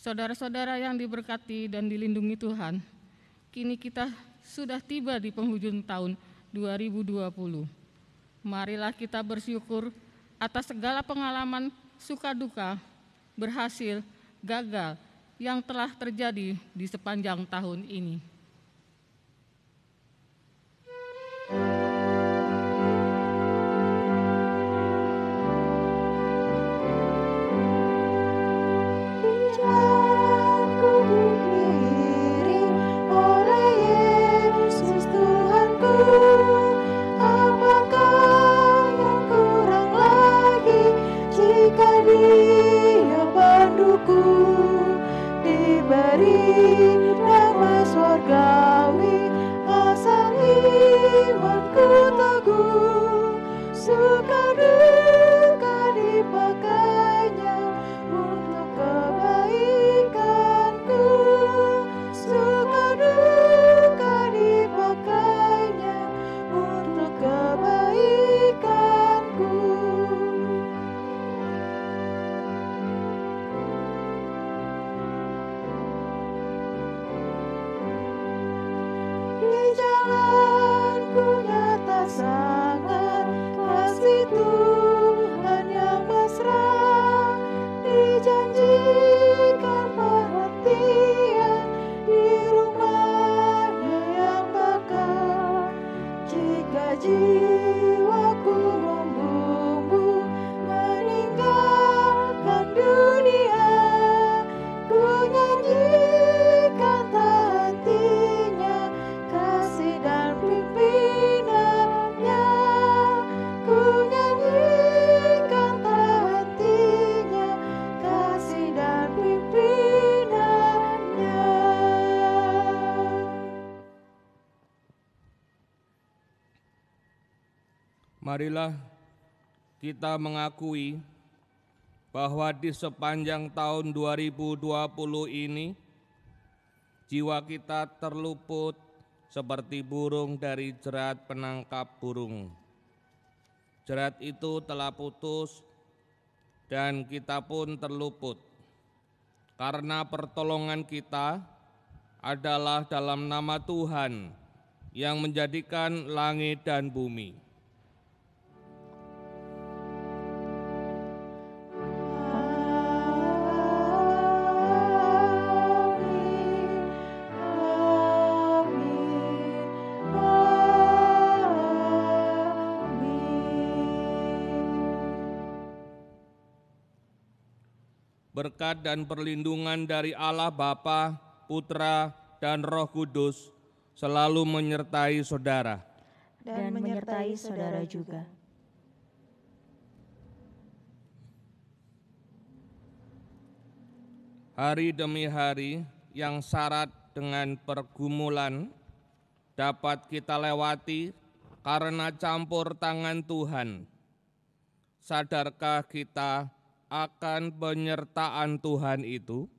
Saudara-saudara yang diberkati dan dilindungi Tuhan, kini kita sudah tiba di penghujung tahun 2020. Marilah kita bersyukur atas segala pengalaman suka duka, berhasil, gagal yang telah terjadi di sepanjang tahun ini. Marilah kita mengakui bahwa di sepanjang tahun 2020 ini, jiwa kita terluput seperti burung dari jerat penangkap burung. Jerat itu telah putus dan kita pun terluput. Karena pertolongan kita adalah dalam nama Tuhan yang menjadikan langit dan bumi. Berkat dan perlindungan dari Allah Bapa, Putra, dan Roh Kudus selalu menyertai saudara. Dan menyertai saudara juga. Hari demi hari yang syarat dengan pergumulan dapat kita lewati karena campur tangan Tuhan. Sadarkah kita akan penyertaan Tuhan itu?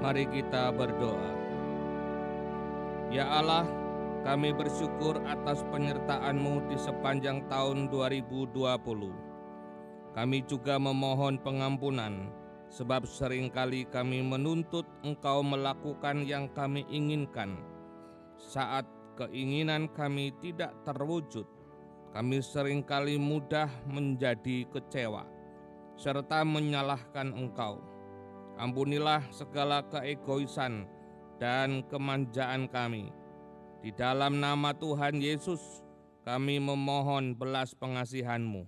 Mari kita berdoa. Ya Allah, kami bersyukur atas penyertaan-Mu di sepanjang tahun 2020. Kami juga memohon pengampunan, sebab seringkali kami menuntut Engkau melakukan yang kami inginkan. Saat keinginan kami tidak terwujud, kami seringkali mudah menjadi kecewa, serta menyalahkan Engkau. Ampunilah segala keegoisan dan kemanjaan kami. Di dalam nama Tuhan Yesus, kami memohon belas pengasihan-Mu.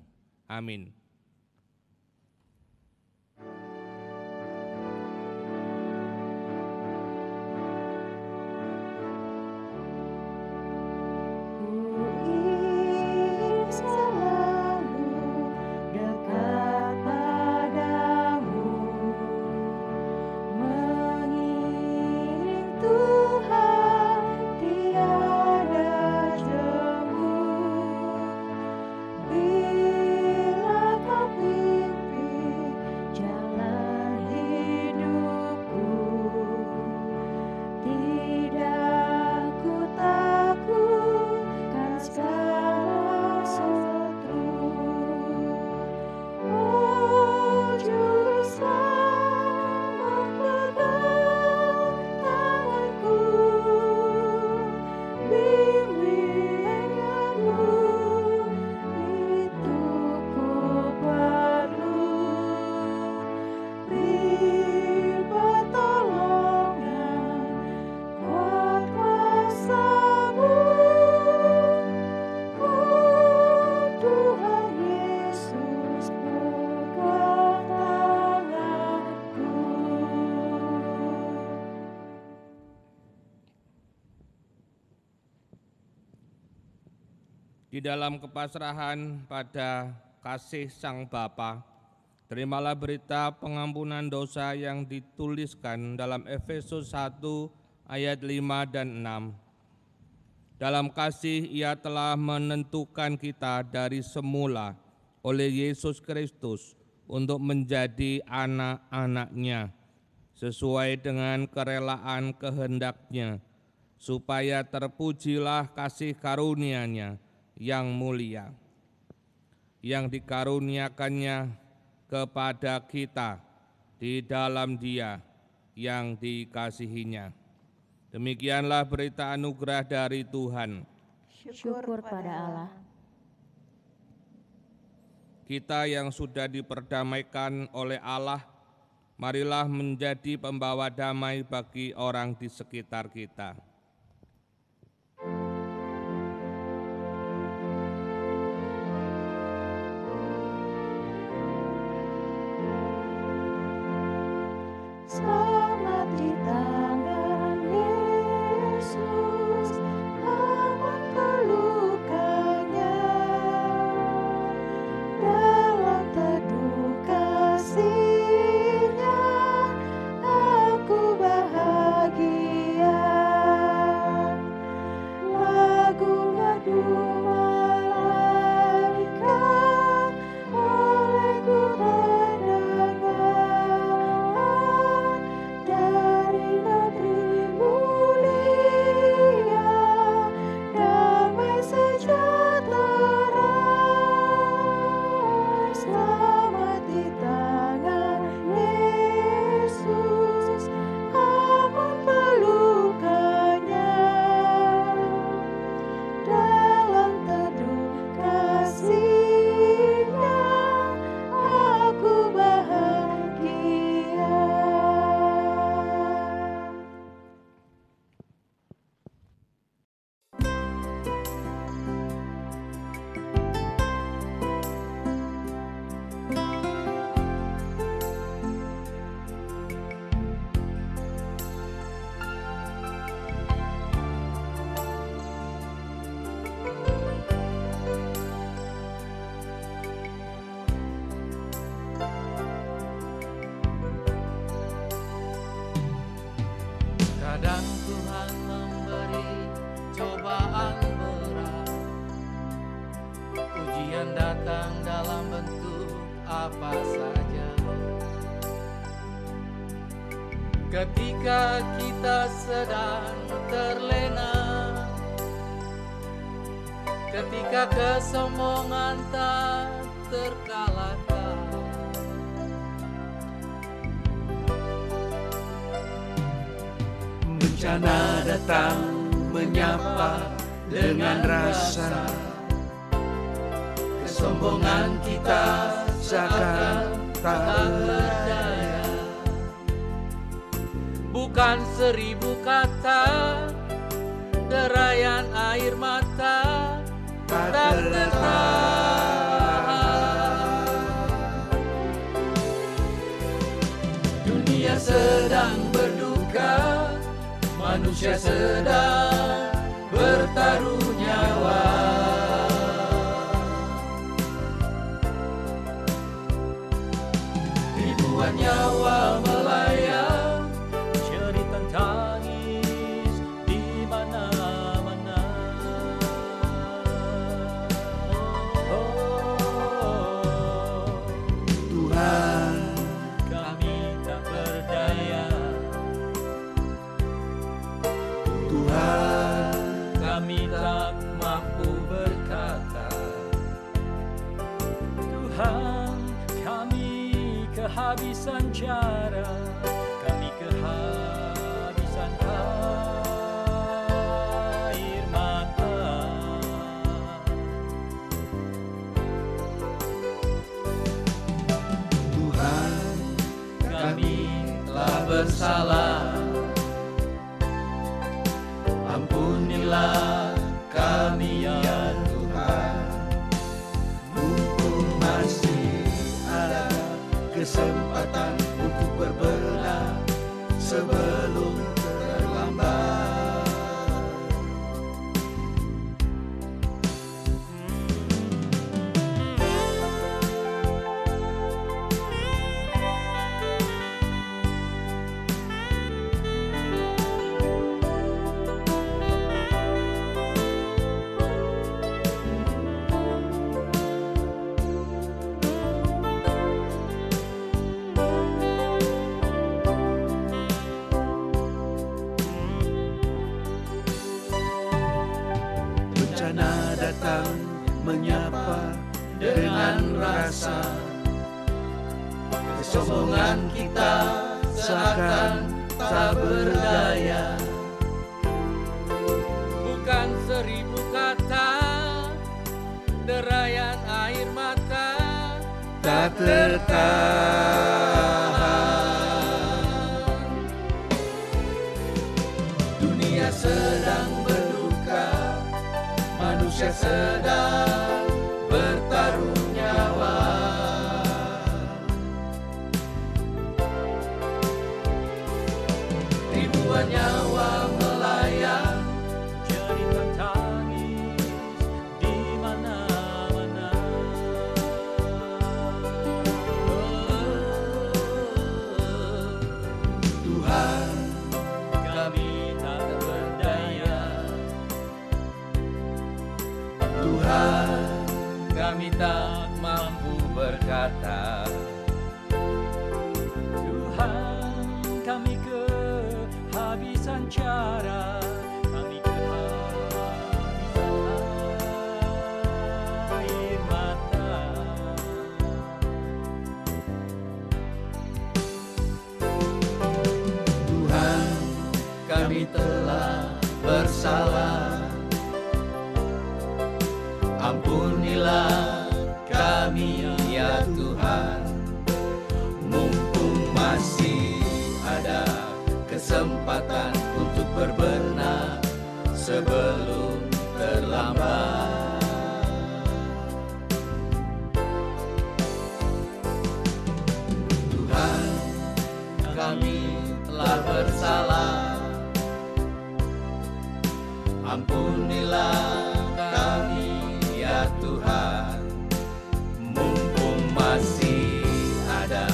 Amin. Di dalam kepasrahan pada kasih Sang Bapa, terimalah berita pengampunan dosa yang dituliskan dalam Efesus 1 ayat 5 dan 6. Dalam kasih Ia telah menentukan kita dari semula oleh Yesus Kristus untuk menjadi anak-anak-Nya sesuai dengan kerelaan kehendak-Nya, supaya terpujilah kasih karunia-Nya yang mulia, yang dikaruniakannya kepada kita di dalam Dia yang dikasihinya. Demikianlah berita anugerah dari Tuhan. Syukur pada Allah. Kita yang sudah diperdamaikan oleh Allah, marilah menjadi pembawa damai bagi orang di sekitar kita. Selamat di tangan Yesus, aman pelukanya. Dalam teduh kasih-Nya, aku bahagia. Lagu-lagu malaikat olehku terdengar dari negeri mulia, damai sejahtera. Selamat di tangan Yesus, aman pelukanya. Dalam teduh kasih-Nya, aku bahagia. Kadang Tuhan memberi cobaan berat, ujian datang dalam bentuk apa saja. ketika kita sedang terlena, ketika kesombongan tak terkalahkan. Bencana datang menyapa dengan rasa, kesombongan kita seakan tak berdaya. Bukan 1000 kata, derayan air mata tak tertahan. Dunia sedang berduka, manusia sedang bertaruh nyawa. Ribuan nyawa melayang, cerita tangis di mana-mana. Oh, Tuhan, kami tak berdaya. Tuhan, Kami tak mampu berkata. Tuhan, kami kehabisan cara, kami kehabisan air mata. Tuhan, Kami telah bersalah, ampunilah kami ya Tuhan. mumpung masih ada kesempatan untuk berbenah sebelum terlambat. Bencana datang menyapa dengan rasa, kesombongan kita seakan tak berdaya. Bukan 1000 kata, derayan air mata Tak tertahan. Dunia sedang berduka, manusia sedang bertaruh nyawa. Ribuan nyawa melayang, cerita tangis di mana-mana. Tuhan, Kami tak berdaya. Tuhan, Kami tak mampu berkata. Tuhan, kami kehabisan cara, kami kehabisan air mata. Tuhan, Kami telah bersalah, ampunilah kami ya Tuhan. Mumpung masih ada kesempatan untuk berbenah sebelum terlambat. Tuhan, kami telah bersalah, ampunilah kami ya Tuhan. Mumpung masih ada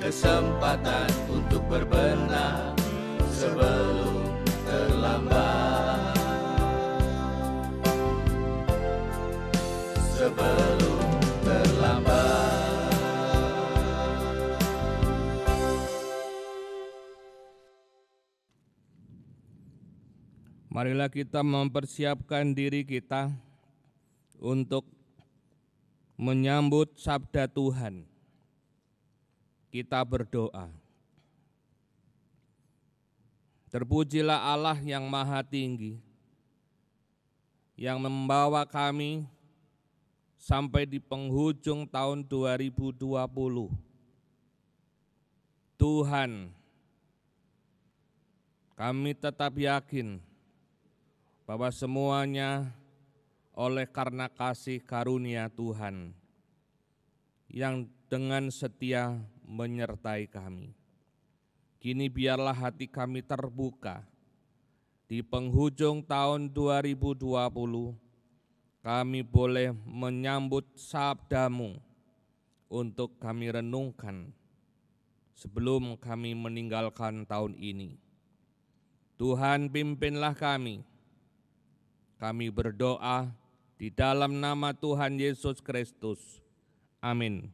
kesempatan untuk berbenah sebelum terlambat. Sebelum terlambat. Marilah kita mempersiapkan diri kita untuk menyambut sabda Tuhan. Kita berdoa. Terpujilah Allah yang Maha Tinggi, yang membawa kami sampai di penghujung tahun 2020. Tuhan, kami tetap yakin bahwa semuanya oleh karena kasih karunia Tuhan yang dengan setia menyertai kami. Kini biarlah hati kami terbuka. Di penghujung tahun 2020, kami boleh menyambut sabda-Mu untuk kami renungkan sebelum kami meninggalkan tahun ini. Tuhan, pimpinlah kami. Kami berdoa di dalam nama Tuhan Yesus Kristus. Amin.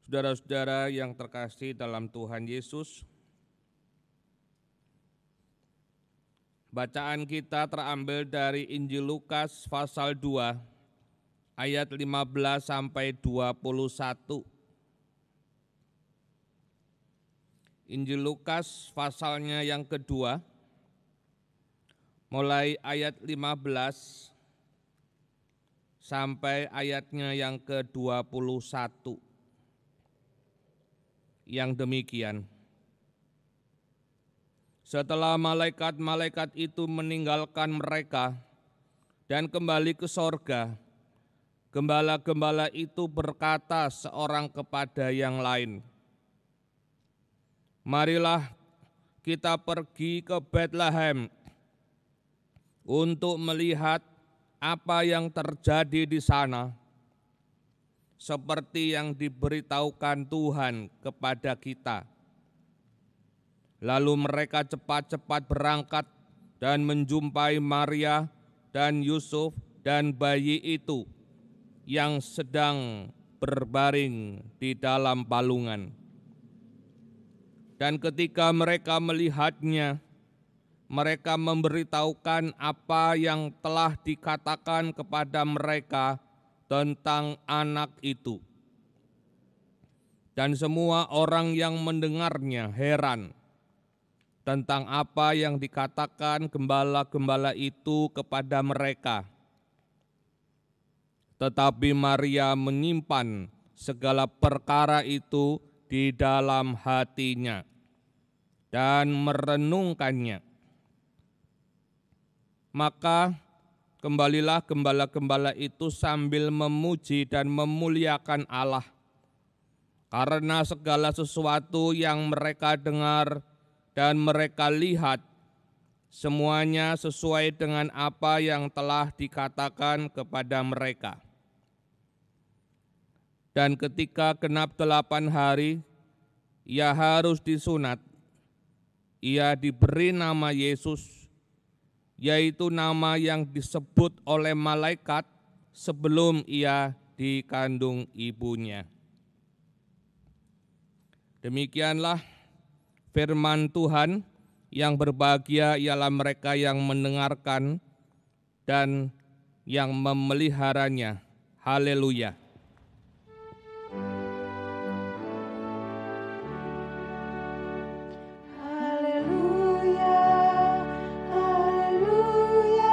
Saudara-saudara yang terkasih dalam Tuhan Yesus, bacaan kita terambil dari Injil Lukas pasal 2 ayat 15 sampai 21. Injil Lukas pasalnya yang kedua, mulai ayat 15 sampai ayatnya yang ke-21. Yang demikian. Setelah malaikat-malaikat itu meninggalkan mereka dan kembali ke sorga, gembala-gembala itu berkata seorang kepada yang lain, "Marilah kita pergi ke Betlehem untuk melihat apa yang terjadi di sana, seperti yang diberitahukan Tuhan kepada kita." Lalu mereka cepat-cepat berangkat dan menjumpai Maria dan Yusuf dan bayi itu yang sedang berbaring di dalam palungan. Dan ketika mereka melihatnya, mereka memberitahukan apa yang telah dikatakan kepada mereka tentang anak itu. Dan semua orang yang mendengarnya heran tentang apa yang dikatakan gembala-gembala itu kepada mereka. Tetapi Maria menyimpan segala perkara itu di dalam hatinya dan merenungkannya. Maka kembalilah gembala-gembala itu sambil memuji dan memuliakan Allah, karena segala sesuatu yang mereka dengar dan mereka lihat semuanya sesuai dengan apa yang telah dikatakan kepada mereka. Dan ketika genap 8 hari, ia harus disunat. Ia diberi nama Yesus, yaitu nama yang disebut oleh malaikat sebelum ia dikandung ibunya. Demikianlah firman Tuhan. Yang berbahagia ialah mereka yang mendengarkan dan yang memeliharanya. Haleluya. Haleluya, haleluya, haleluya.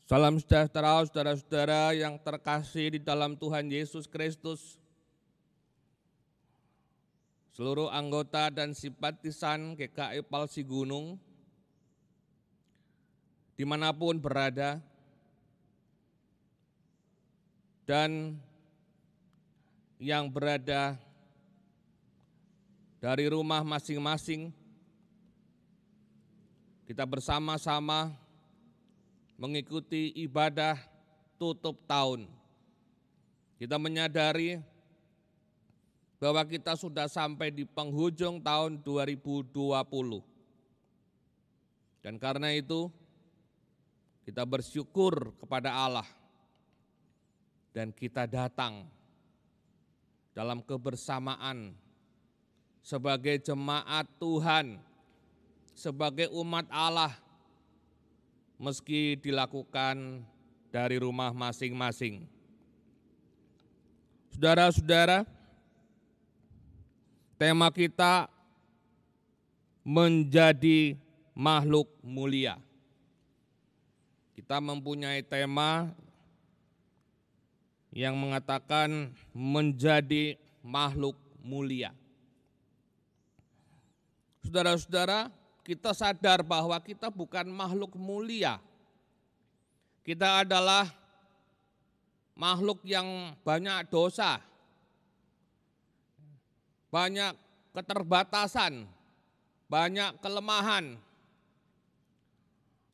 Salam sejahtera saudara-saudara yang terkasih di dalam Tuhan Yesus Kristus. Seluruh anggota dan simpatisan GKI Palsi Gunung, dimanapun berada, dan yang berada dari rumah masing-masing, kita bersama-sama mengikuti ibadah tutup tahun. Kita menyadari bahwa kita sudah sampai di penghujung tahun 2020. Dan karena itu kita bersyukur kepada Allah dan kita datang dalam kebersamaan sebagai jemaat Tuhan, sebagai umat Allah, meski dilakukan dari rumah masing-masing. Saudara-saudara, tema kita menjadi makhluk mulia. Kita mempunyai tema yang mengatakan menjadi makhluk mulia. Saudara-saudara, kita sadar bahwa kita bukan makhluk mulia. Kita adalah makhluk yang banyak dosa, banyak keterbatasan, banyak kelemahan,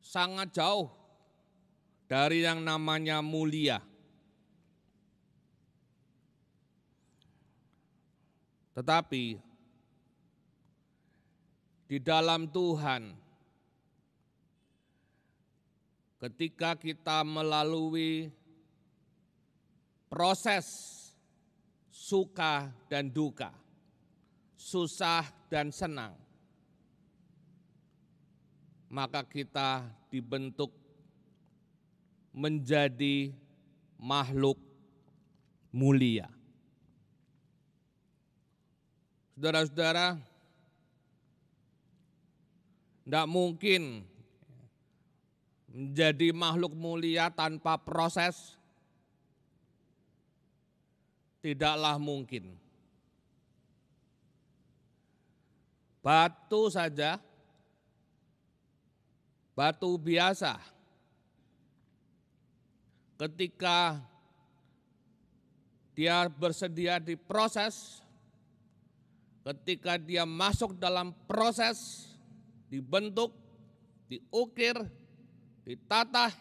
sangat jauh dari yang namanya mulia. Tetapi di dalam Tuhan, ketika kita melalui proses suka dan duka, susah dan senang, maka kita dibentuk menjadi makhluk mulia. Saudara-saudara, tidak mungkin menjadi makhluk mulia tanpa proses, tidaklah mungkin. Batu saja, batu biasa, ketika dia bersedia diproses, ketika dia masuk dalam proses, dibentuk, diukir, ditata,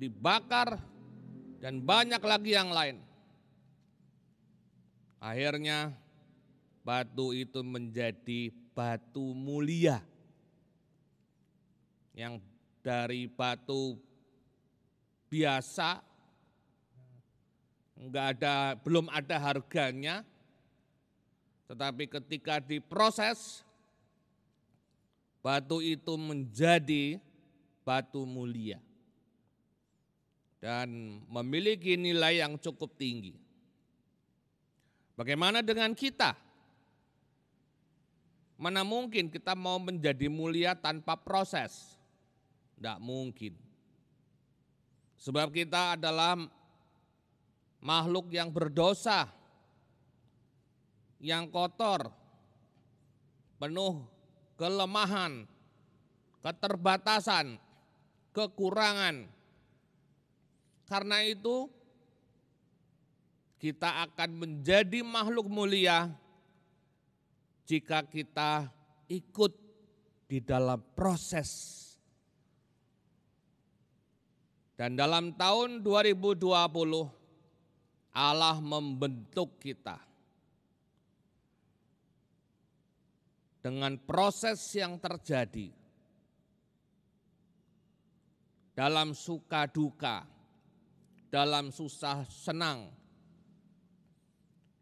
dibakar, dan banyak lagi yang lain. Akhirnya batu itu menjadi batu mulia. Yang dari batu biasa, belum ada harganya, tetapi ketika diproses, batu itu menjadi batu mulia dan memiliki nilai yang cukup tinggi. Bagaimana dengan kita? Mana mungkin kita mau menjadi mulia tanpa proses? Tidak mungkin. Sebab kita adalah makhluk yang berdosa, yang kotor, penuh kelemahan, keterbatasan, kekurangan. Karena itu kita akan menjadi makhluk mulia jika kita ikut di dalam proses. Dan dalam tahun 2020 Allah membentuk kita dengan proses yang terjadi dalam suka duka, dalam susah senang.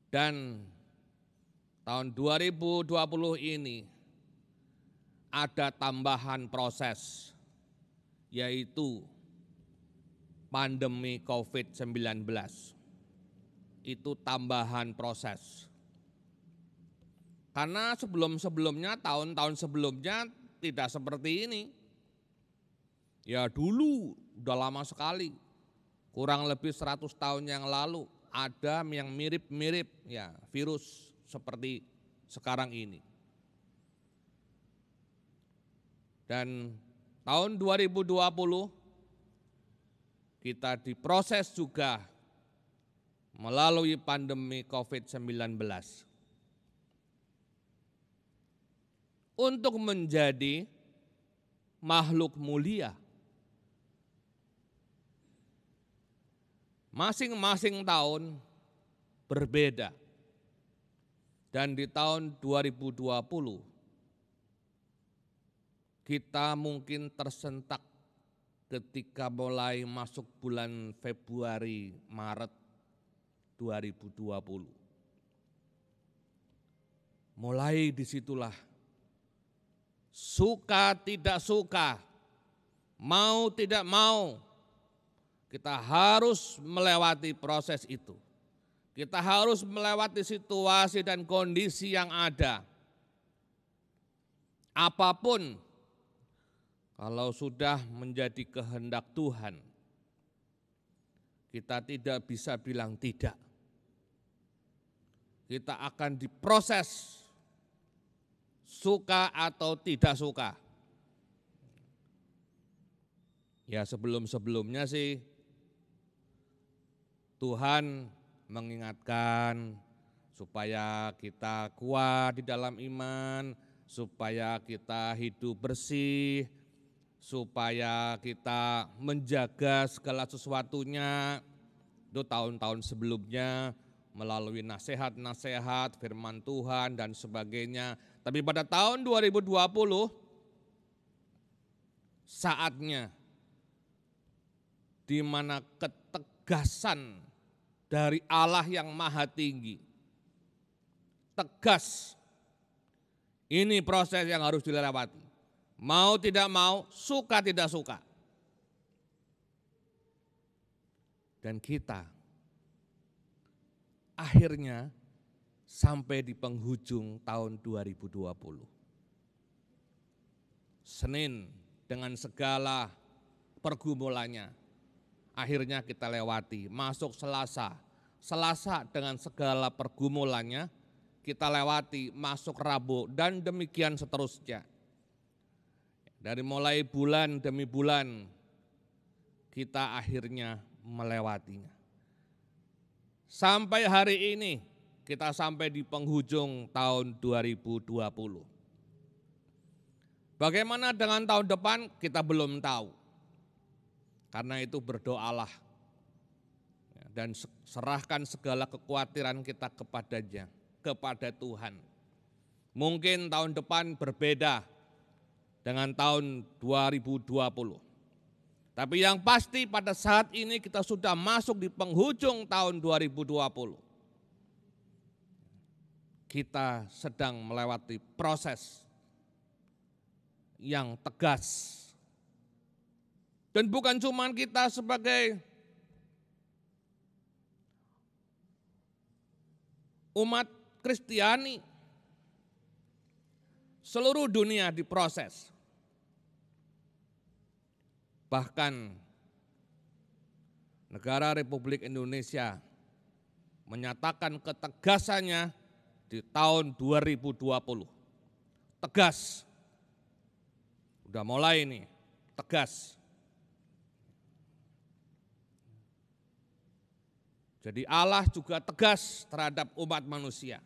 Dan tahun 2020 ini ada tambahan proses, yaitu pandemi COVID-19. Itu tambahan proses. Karena sebelum-sebelumnya, tahun-tahun sebelumnya tidak seperti ini. Ya dulu udah lama sekali, kurang lebih 100 tahun yang lalu ada yang mirip-mirip ya virus seperti sekarang ini. Dan tahun 2020 kita diproses juga melalui pandemi COVID-19. Untuk menjadi makhluk mulia. Masing-masing tahun berbeda. Dan di tahun 2020 kita mungkin tersentak ketika mulai masuk bulan Februari, Maret 2020. Mulai disitulah suka tidak suka, mau tidak mau, kita harus melewati proses itu. Kita harus melewati situasi dan kondisi yang ada. Apapun, kalau sudah menjadi kehendak Tuhan, kita tidak bisa bilang tidak. Kita akan diproses, suka atau tidak suka. Ya sebelum-sebelumnya sih Tuhan mengingatkan supaya kita kuat di dalam iman, supaya kita hidup bersih, supaya kita menjaga segala sesuatunya. Itu tahun-tahun sebelumnya melalui nasihat-nasihat, firman Tuhan dan sebagainya. Tapi pada tahun 2020 saatnya di mana ketegasan dari Allah yang maha tinggi, tegas, ini proses yang harus dilewati. Mau tidak mau, suka tidak suka. Dan kita akhirnya sampai di penghujung tahun 2020. Senin dengan segala pergumulannya, akhirnya kita lewati. Masuk Selasa, Selasa dengan segala pergumulannya kita lewati. Masuk Rabu dan demikian seterusnya. Dari mulai bulan demi bulan kita akhirnya melewatinya. Sampai hari ini kita sampai di penghujung tahun 2020. Bagaimana dengan tahun depan kita belum tahu. Karena itu berdoalah dan serahkan segala kekhawatiran kita kepadanya, kepada Tuhan. Mungkin tahun depan berbeda dengan tahun 2020. Tapi yang pasti pada saat ini kita sudah masuk di penghujung tahun 2020. Kita sedang melewati proses yang tegas. Dan bukan cuma kita sebagai umat Kristiani, seluruh dunia diproses. Bahkan negara Republik Indonesia menyatakan ketegasannya di tahun 2020. Tegas. Udah mulai nih, tegas. Jadi Allah juga tegas terhadap umat manusia.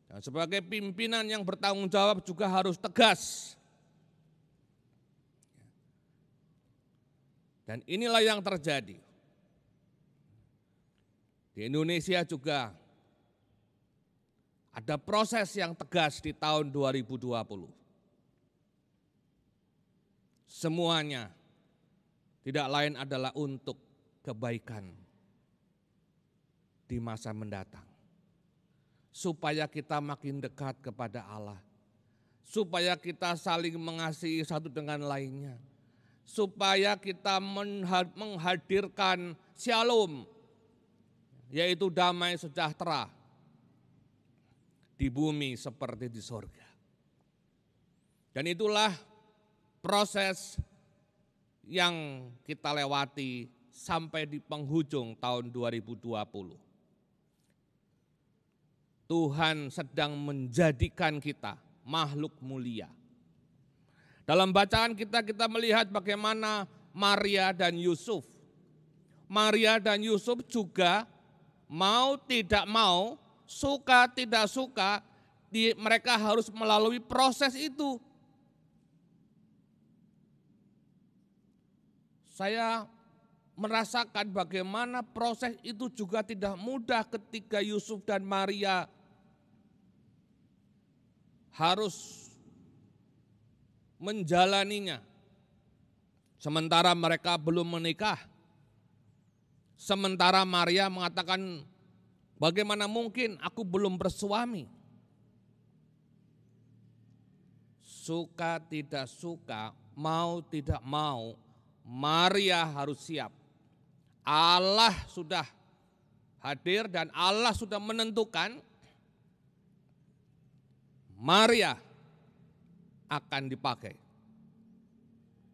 Dan sebagai pimpinan yang bertanggung jawab juga harus tegas. Dan inilah yang terjadi. Di Indonesia juga ada proses yang tegas di tahun 2020. Semuanya tidak lain adalah untuk kebaikan di masa mendatang. Supaya kita makin dekat kepada Allah. Supaya kita saling mengasihi satu dengan lainnya. Supaya kita menghadirkan shalom, yaitu damai sejahtera di bumi seperti di sorga. Dan itulah proses yang kita lewati sampai di penghujung tahun 2020. Tuhan sedang menjadikan kita makhluk mulia. Dalam bacaan kita melihat bagaimana Maria dan Yusuf. Maria dan Yusuf juga mau tidak mau, suka tidak suka, mereka harus melalui proses itu. Saya merasakan bagaimana proses itu juga tidak mudah ketika Yusuf dan Maria harus menjalaninya. Sementara mereka belum menikah. Sementara Maria mengatakan, bagaimana mungkin aku belum bersuami? Suka tidak suka, mau tidak mau, Maria harus siap. Allah sudah hadir dan Allah sudah menentukan Maria akan dipakai.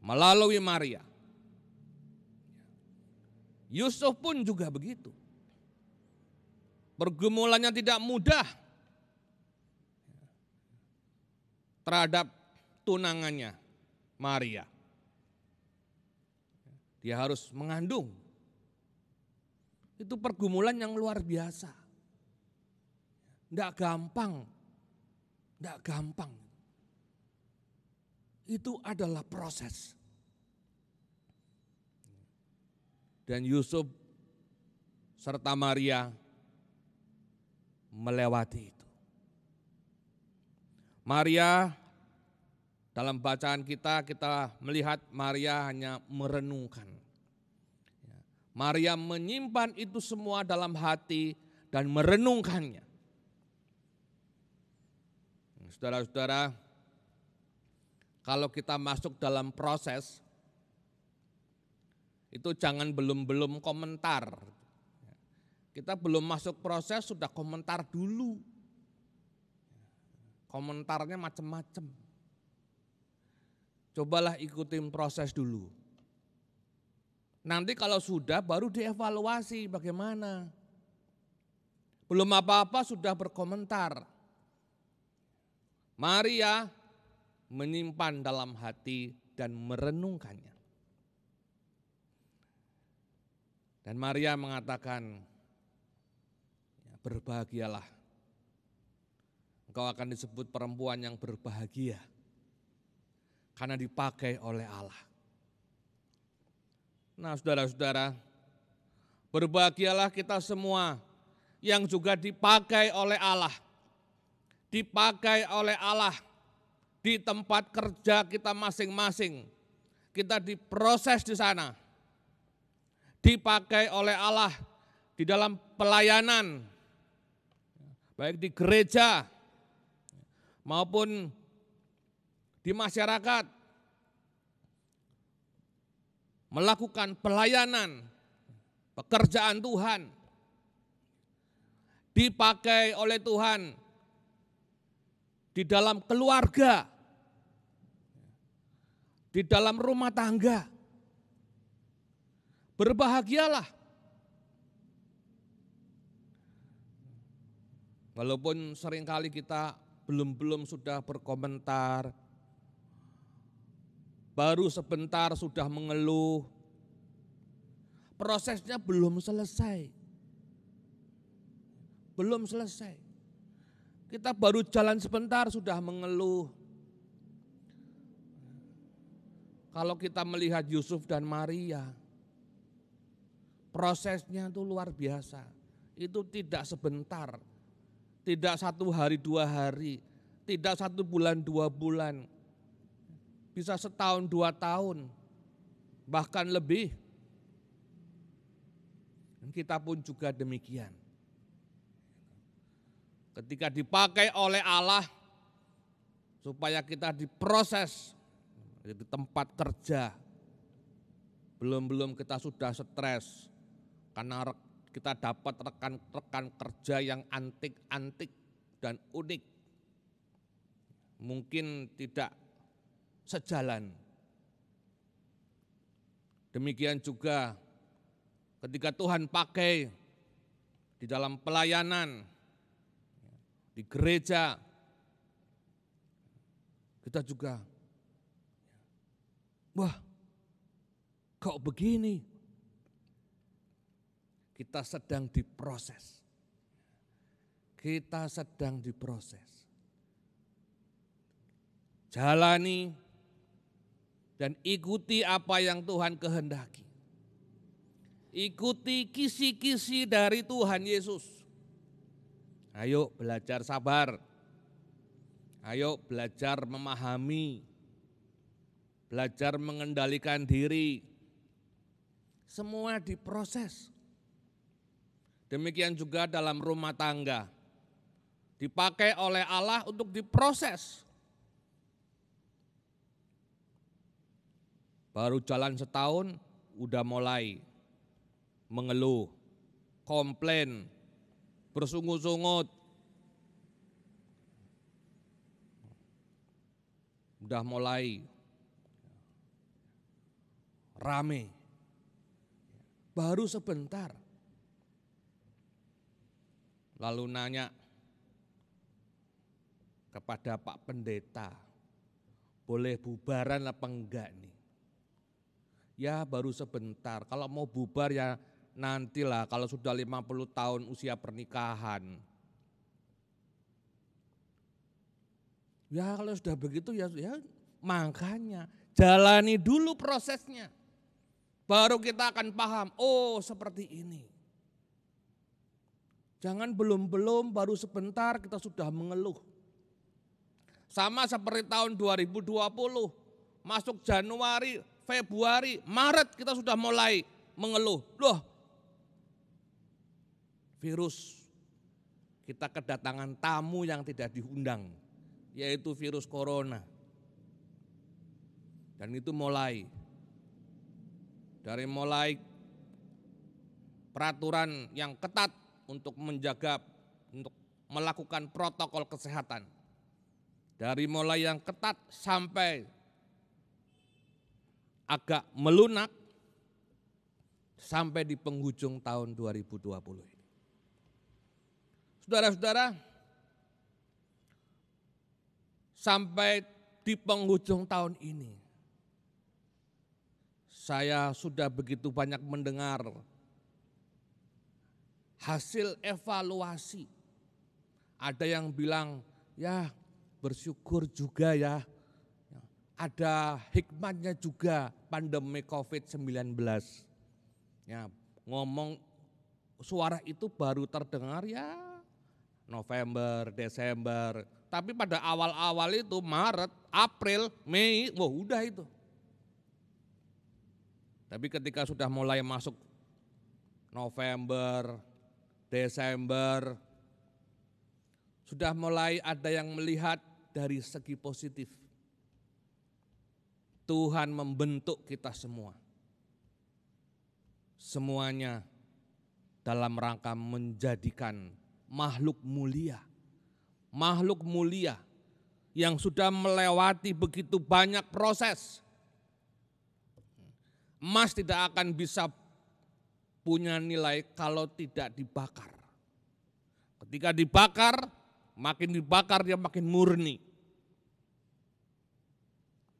Melalui Maria. Yusuf pun juga begitu. Pergumulannya tidak mudah terhadap tunangannya Maria. Dia harus mengandung. Itu pergumulan yang luar biasa. Tidak gampang. Tidak gampang. Itu adalah proses. Dan Yusuf serta Maria melewati itu. Maria, dalam bacaan kita melihat Maria hanya merenungkan. Maria menyimpan itu semua dalam hati dan merenungkannya. Saudara-saudara, kalau kita masuk dalam proses, itu jangan belum komentar. Kita belum masuk proses sudah komentar dulu. Komentarnya macam-macam. Cobalah ikutin proses dulu. Nanti kalau sudah baru dievaluasi bagaimana. Belum apa-apa sudah berkomentar. Maria menyimpan dalam hati dan merenungkannya. Dan Maria mengatakan, berbahagialah. Engkau akan disebut perempuan yang berbahagia. Karena dipakai oleh Allah. Nah saudara-saudara, berbahagialah kita semua yang juga dipakai oleh Allah. Dipakai oleh Allah di tempat kerja kita masing-masing. Kita diproses di sana. Dipakai oleh Allah di dalam pelayanan, baik di gereja maupun di masyarakat, melakukan pelayanan, pekerjaan Tuhan, dipakai oleh Tuhan di dalam keluarga, di dalam rumah tangga. Berbahagialah. Walaupun seringkali kita belum sudah berkomentar, baru sebentar sudah mengeluh, prosesnya belum selesai. Belum selesai. Kita baru jalan sebentar sudah mengeluh. Kalau kita melihat Yusuf dan Maria, prosesnya itu luar biasa. Itu tidak sebentar, tidak 1 hari 2 hari, tidak 1 bulan 2 bulan, bisa 1 tahun 2 tahun, bahkan lebih. Dan kita pun juga demikian. Ketika dipakai oleh Allah, supaya kita diproses di tempat kerja, belum kita sudah stres, karena kita dapat rekan-rekan kerja yang antik-antik dan unik. Mungkin tidak sejalan. Demikian juga ketika Tuhan pakai di dalam pelayanan, di gereja, kita juga, wah kok begini? Kita sedang diproses. Kita sedang diproses. Jalani dan ikuti apa yang Tuhan kehendaki. Ikuti kisi-kisi dari Tuhan Yesus. Ayo belajar sabar. Ayo belajar memahami, belajar mengendalikan diri. Semua diproses. Demikian juga dalam rumah tangga. Dipakai oleh Allah untuk diproses. Baru jalan setahun, udah mulai mengeluh, komplain, bersungut-sungut. Udah mulai rame. Baru sebentar. Lalu nanya kepada Pak Pendeta, boleh bubaran apa enggak nih? Ya baru sebentar, kalau mau bubar ya nantilah kalau sudah 50 tahun usia pernikahan. Ya kalau sudah begitu ya makanya jalani dulu prosesnya. Baru kita akan paham, oh seperti ini. Jangan belum baru sebentar kita sudah mengeluh. Sama seperti tahun 2020, masuk Januari, Februari, Maret kita sudah mulai mengeluh. Loh, virus, kita kedatangan tamu yang tidak diundang, yaitu virus corona. Dan itu mulai peraturan yang ketat untuk menjaga, untuk melakukan protokol kesehatan. Dari mulai yang ketat sampai agak melunak sampai di penghujung tahun 2020 ini. Saudara-saudara, sampai di penghujung tahun ini, saya sudah begitu banyak mendengar hasil evaluasi. Ada yang bilang, ya bersyukur juga ya, ada hikmatnya juga pandemi COVID-19. Ya, ngomong suara itu baru terdengar ya November, Desember. Tapi pada awal-awal itu Maret, April, Mei, wah udah itu. Tapi ketika sudah mulai masuk November, Desember, sudah mulai ada yang melihat dari segi positif. Tuhan membentuk kita semua. Semuanya dalam rangka menjadikan makhluk mulia. Makhluk mulia yang sudah melewati begitu banyak proses. Emas tidak akan bisa punya nilai kalau tidak dibakar. Ketika dibakar, makin dibakar dia makin murni.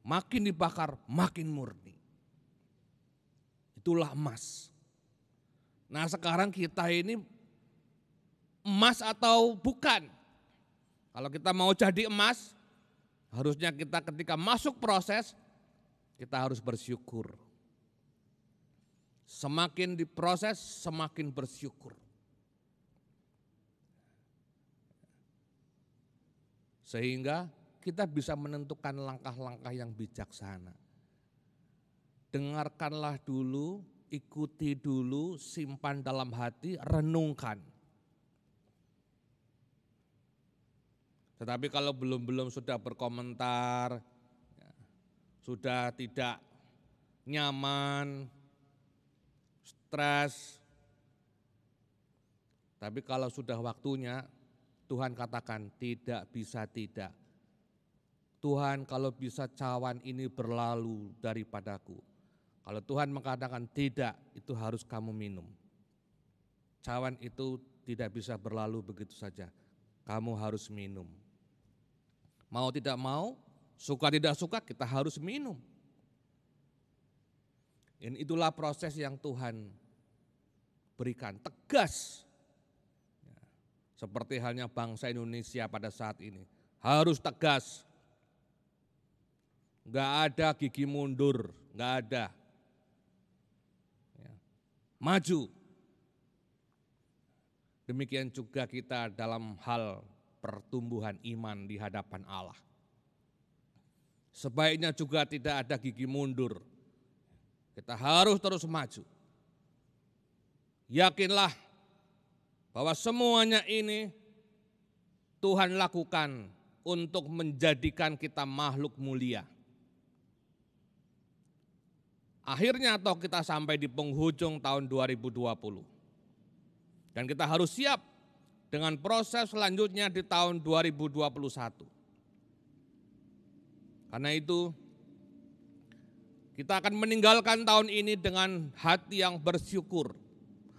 Makin dibakar, makin murni. Itulah emas. Nah sekarang kita ini emas atau bukan? Kalau kita mau jadi emas, harusnya kita ketika masuk proses, kita harus bersyukur. Semakin diproses, semakin bersyukur. Sehingga kita bisa menentukan langkah-langkah yang bijaksana. Dengarkanlah dulu, ikuti dulu, simpan dalam hati, renungkan. Tetapi kalau belum sudah berkomentar, sudah tidak nyaman, stres. Tapi kalau sudah waktunya, Tuhan katakan tidak bisa tidak. Tuhan kalau bisa cawan ini berlalu daripadaku. Kalau Tuhan mengatakan tidak, itu harus kamu minum. Cawan itu tidak bisa berlalu begitu saja. Kamu harus minum. Mau tidak mau, suka tidak suka kita harus minum. Dan itulah proses yang Tuhan berikan, tegas. Seperti halnya bangsa Indonesia pada saat ini. Harus tegas. Enggak ada gigi mundur, enggak ada. Maju. Demikian juga kita dalam hal pertumbuhan iman di hadapan Allah. Sebaiknya juga tidak ada gigi mundur. Kita harus terus maju. Yakinlah bahwa semuanya ini Tuhan lakukan untuk menjadikan kita makhluk mulia. Akhirnya toh kita sampai di penghujung tahun 2020. Dan kita harus siap dengan proses selanjutnya di tahun 2021. Karena itu kita akan meninggalkan tahun ini dengan hati yang bersyukur,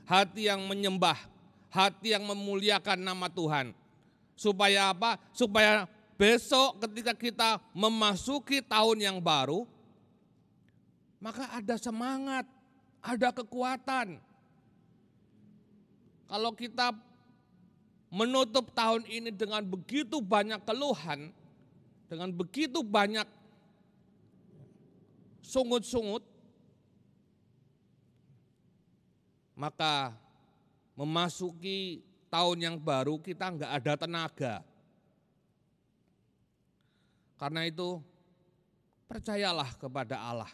hati yang menyembah, hati yang memuliakan nama Tuhan. Supaya apa? Supaya besok ketika kita memasuki tahun yang baru, maka ada semangat, ada kekuatan. Kalau kita menutup tahun ini dengan begitu banyak keluhan, dengan begitu banyak sungut-sungut, maka memasuki tahun yang baru kita enggak ada tenaga. Karena itu percayalah kepada Allah.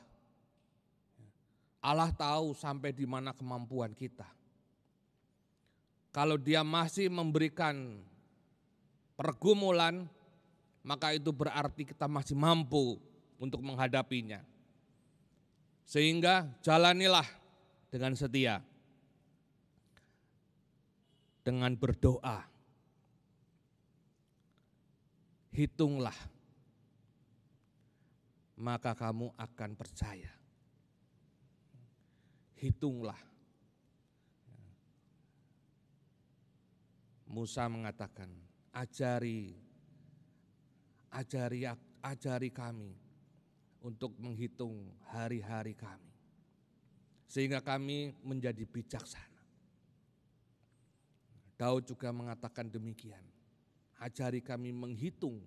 Allah tahu sampai di mana kemampuan kita. Kalau Dia masih memberikan pergumulan, maka itu berarti kita masih mampu untuk menghadapinya. Sehingga jalanilah dengan setia, dengan berdoa. Hitunglah, maka kamu akan percaya. Hitunglah. Musa mengatakan, ajari kami untuk menghitung hari-hari kami, sehingga kami menjadi bijaksana. Daud juga mengatakan demikian, ajari kami menghitung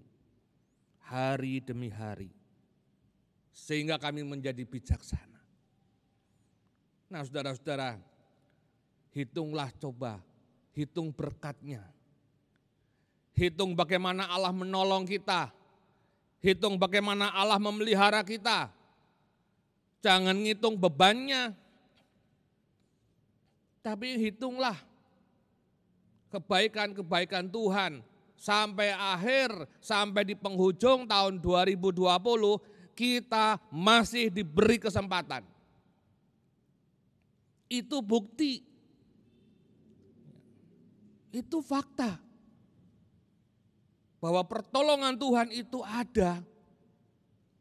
hari demi hari, sehingga kami menjadi bijaksana. Nah saudara-saudara, hitunglah coba, hitung berkatnya. Hitung bagaimana Allah menolong kita. Hitung bagaimana Allah memelihara kita. Jangan ngitung bebannya. Tapi hitunglah kebaikan-kebaikan Tuhan. Sampai akhir, sampai di penghujung tahun 2020, kita masih diberi kesempatan. Itu bukti. Itu fakta. Bahwa pertolongan Tuhan itu ada,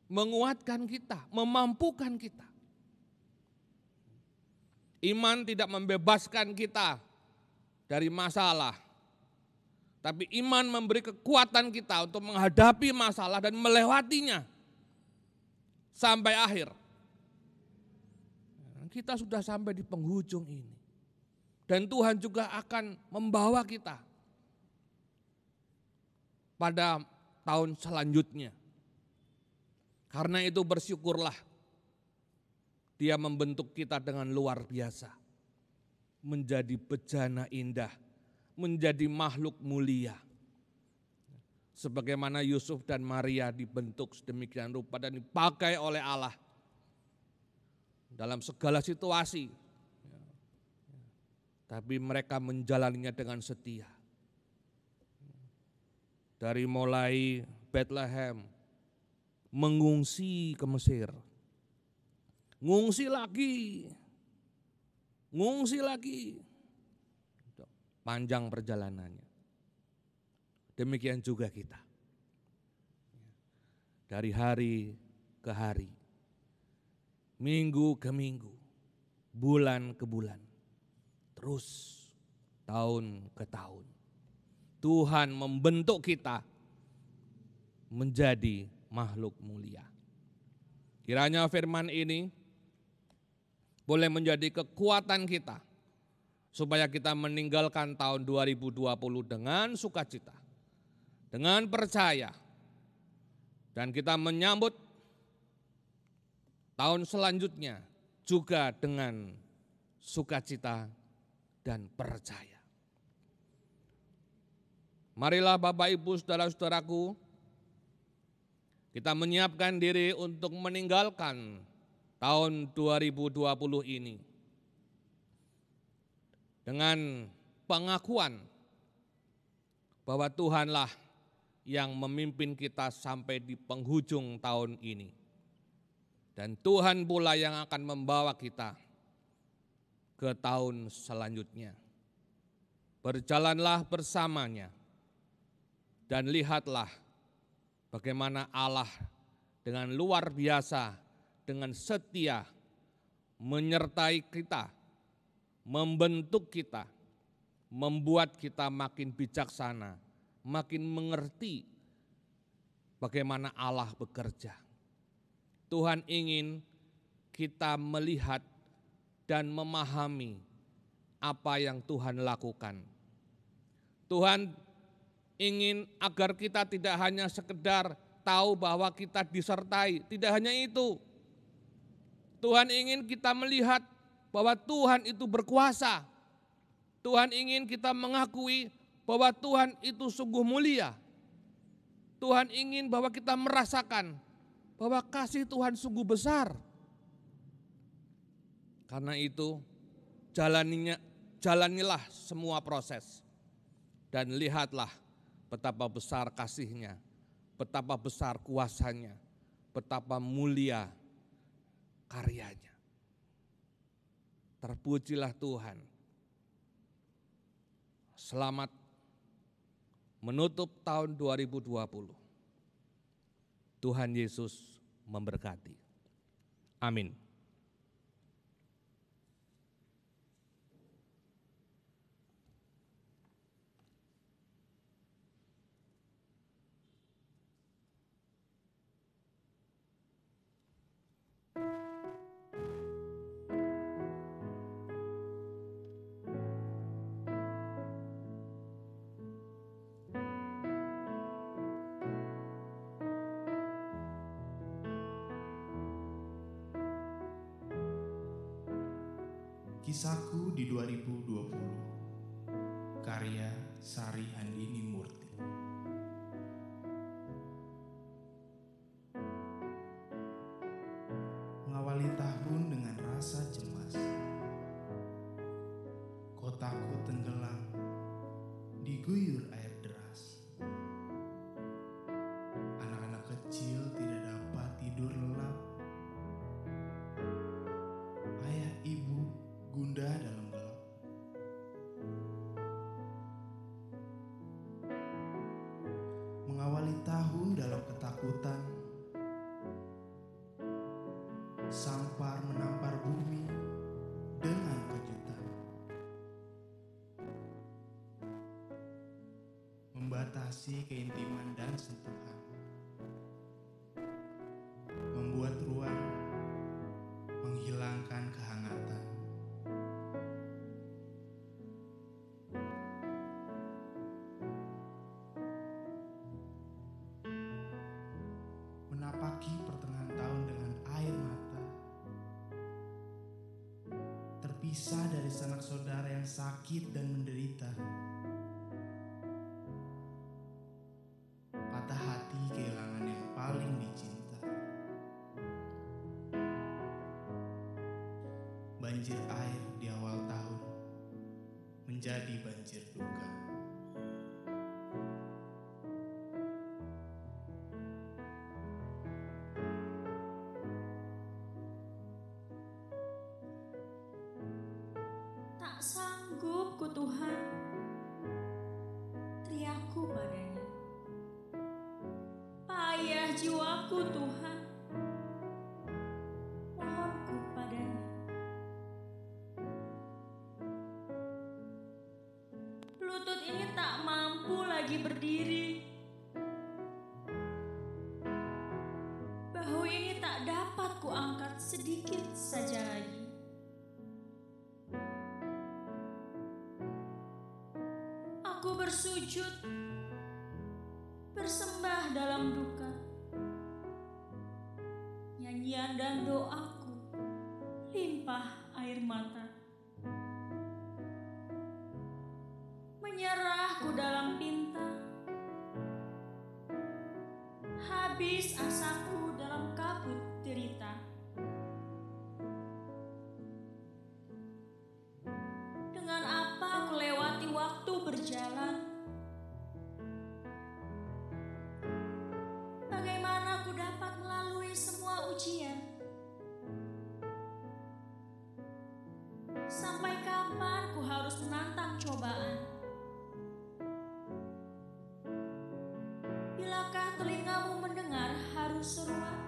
menguatkan kita, memampukan kita. Iman tidak membebaskan kita dari masalah, tapi iman memberi kekuatan kita untuk menghadapi masalah dan melewatinya sampai akhir. Kita sudah sampai di penghujung ini, dan Tuhan juga akan membawa kita pada tahun selanjutnya. Karena itu bersyukurlah, Dia membentuk kita dengan luar biasa, menjadi bejana indah, menjadi makhluk mulia. Sebagaimana Yusuf dan Maria dibentuk sedemikian rupa dan dipakai oleh Allah dalam segala situasi. Tapi mereka menjalaninya dengan setia. Dari mulai Bethlehem, mengungsi ke Mesir, ngungsi lagi, panjang perjalanannya. Demikian juga kita, dari hari ke hari, minggu ke minggu, bulan ke bulan, terus tahun ke tahun. Tuhan membentuk kita menjadi makhluk mulia. Kiranya firman ini boleh menjadi kekuatan kita supaya kita meninggalkan tahun 2020 dengan sukacita, dengan percaya, dan kita menyambut tahun selanjutnya juga dengan sukacita dan percaya. Marilah Bapak Ibu saudara-saudaraku, kita menyiapkan diri untuk meninggalkan tahun 2020 ini dengan pengakuan bahwa Tuhanlah yang memimpin kita sampai di penghujung tahun ini. Dan Tuhan pula yang akan membawa kita ke tahun selanjutnya. Berjalanlah bersamanya dan lihatlah bagaimana Allah dengan luar biasa, dengan setia menyertai kita, membentuk kita, membuat kita makin bijaksana, makin mengerti bagaimana Allah bekerja. Tuhan ingin kita melihat dan memahami apa yang Tuhan lakukan. Tuhan ingin agar kita tidak hanya sekedar tahu bahwa kita disertai, tidak hanya itu. Tuhan ingin kita melihat bahwa Tuhan itu berkuasa. Tuhan ingin kita mengakui bahwa Tuhan itu sungguh mulia. Tuhan ingin bahwa kita merasakan bahwa kasih Tuhan sungguh besar. Karena itu jalanilah semua proses dan lihatlah betapa besar kasih-Nya, betapa besar kuasanya, betapa mulia karyanya. Terpujilah Tuhan. Selamat menutup tahun 2020. Tuhan Yesus memberkati. Amin. Kisahku di 2020. Karya Sari Handini Murti. Mengawali tahun dengan rasa cemas. Kotaku tenggelam diguyur air deras. Anak-anak kecil tidak dapat tidur lelap. Ayah ibu gundah dalam gelap. Mengawali tahun dalam ketakutan. Sampar menampar bumi dengan kejutan. Membatasi keintiman dan sentuhan. Membuat ruang, menghilangkan kehangatan. Menapaki pertengahan tahun dengan air mata. Terpisah dari sanak saudara yang sakit dan menderita. Patah hati kehilangan yang paling dicinta. Banjir air di awal tahun menjadi banjir duka. Tak sanggup ku Tuhan, teriakku padanya. Payah jiwaku Tuhan, mohonku padanya. Lutut ini tak mampu lagi berdiri. Bahu ini tak dapat ku angkat sedikit saja lagi. Aku bersujud, bersembah dalam duka. Nyanyian dan doaku limpah air mata. Menyerahku dalam pinta, habis asaku dalam kabut derita. Dengan apa aku lewati waktu berjalan? Bagaimana aku dapat melalui semua ujian? Sampai kapan ku harus menantang cobaan? Bilakah telingamu mendengar haru seruan?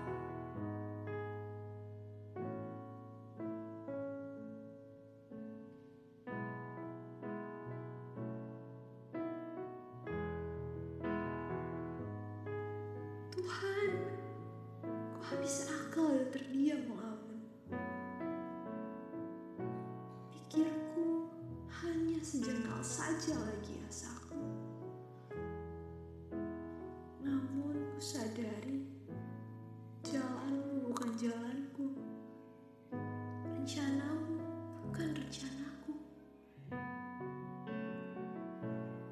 Tuhan, ku habis akal dan terdiam melamun. Pikirku hanya sejengkal saja lagi asaku. Namun ku sadari jalanmu bukan jalanku, rencanamu bukan rencanaku.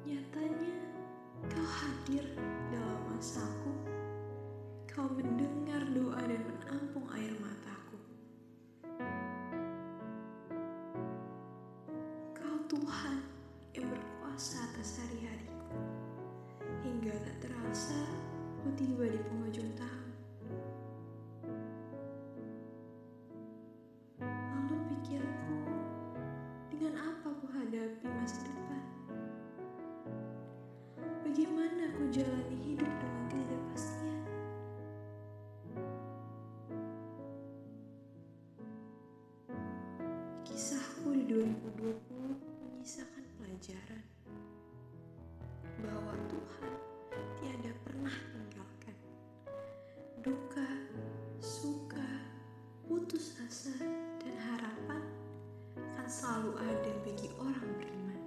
Nyatanya kau hadir dalam masaku. Kau mendengar doa dan menampung air mataku. Kau Tuhan yang berkuasa atas hari-hariku. Hingga tak terasa ku tiba di penghujung tahun. Lalu pikirku, dengan apa ku hadapi masa depan? Bagaimana ku jalani hidup dengan ketidakpastian? Kisahku di 2020 menyisakan pelajaran bahwa Tuhan tiada pernah meninggalkan. Duka, suka, putus asa, dan harapan akan selalu ada bagi orang beriman.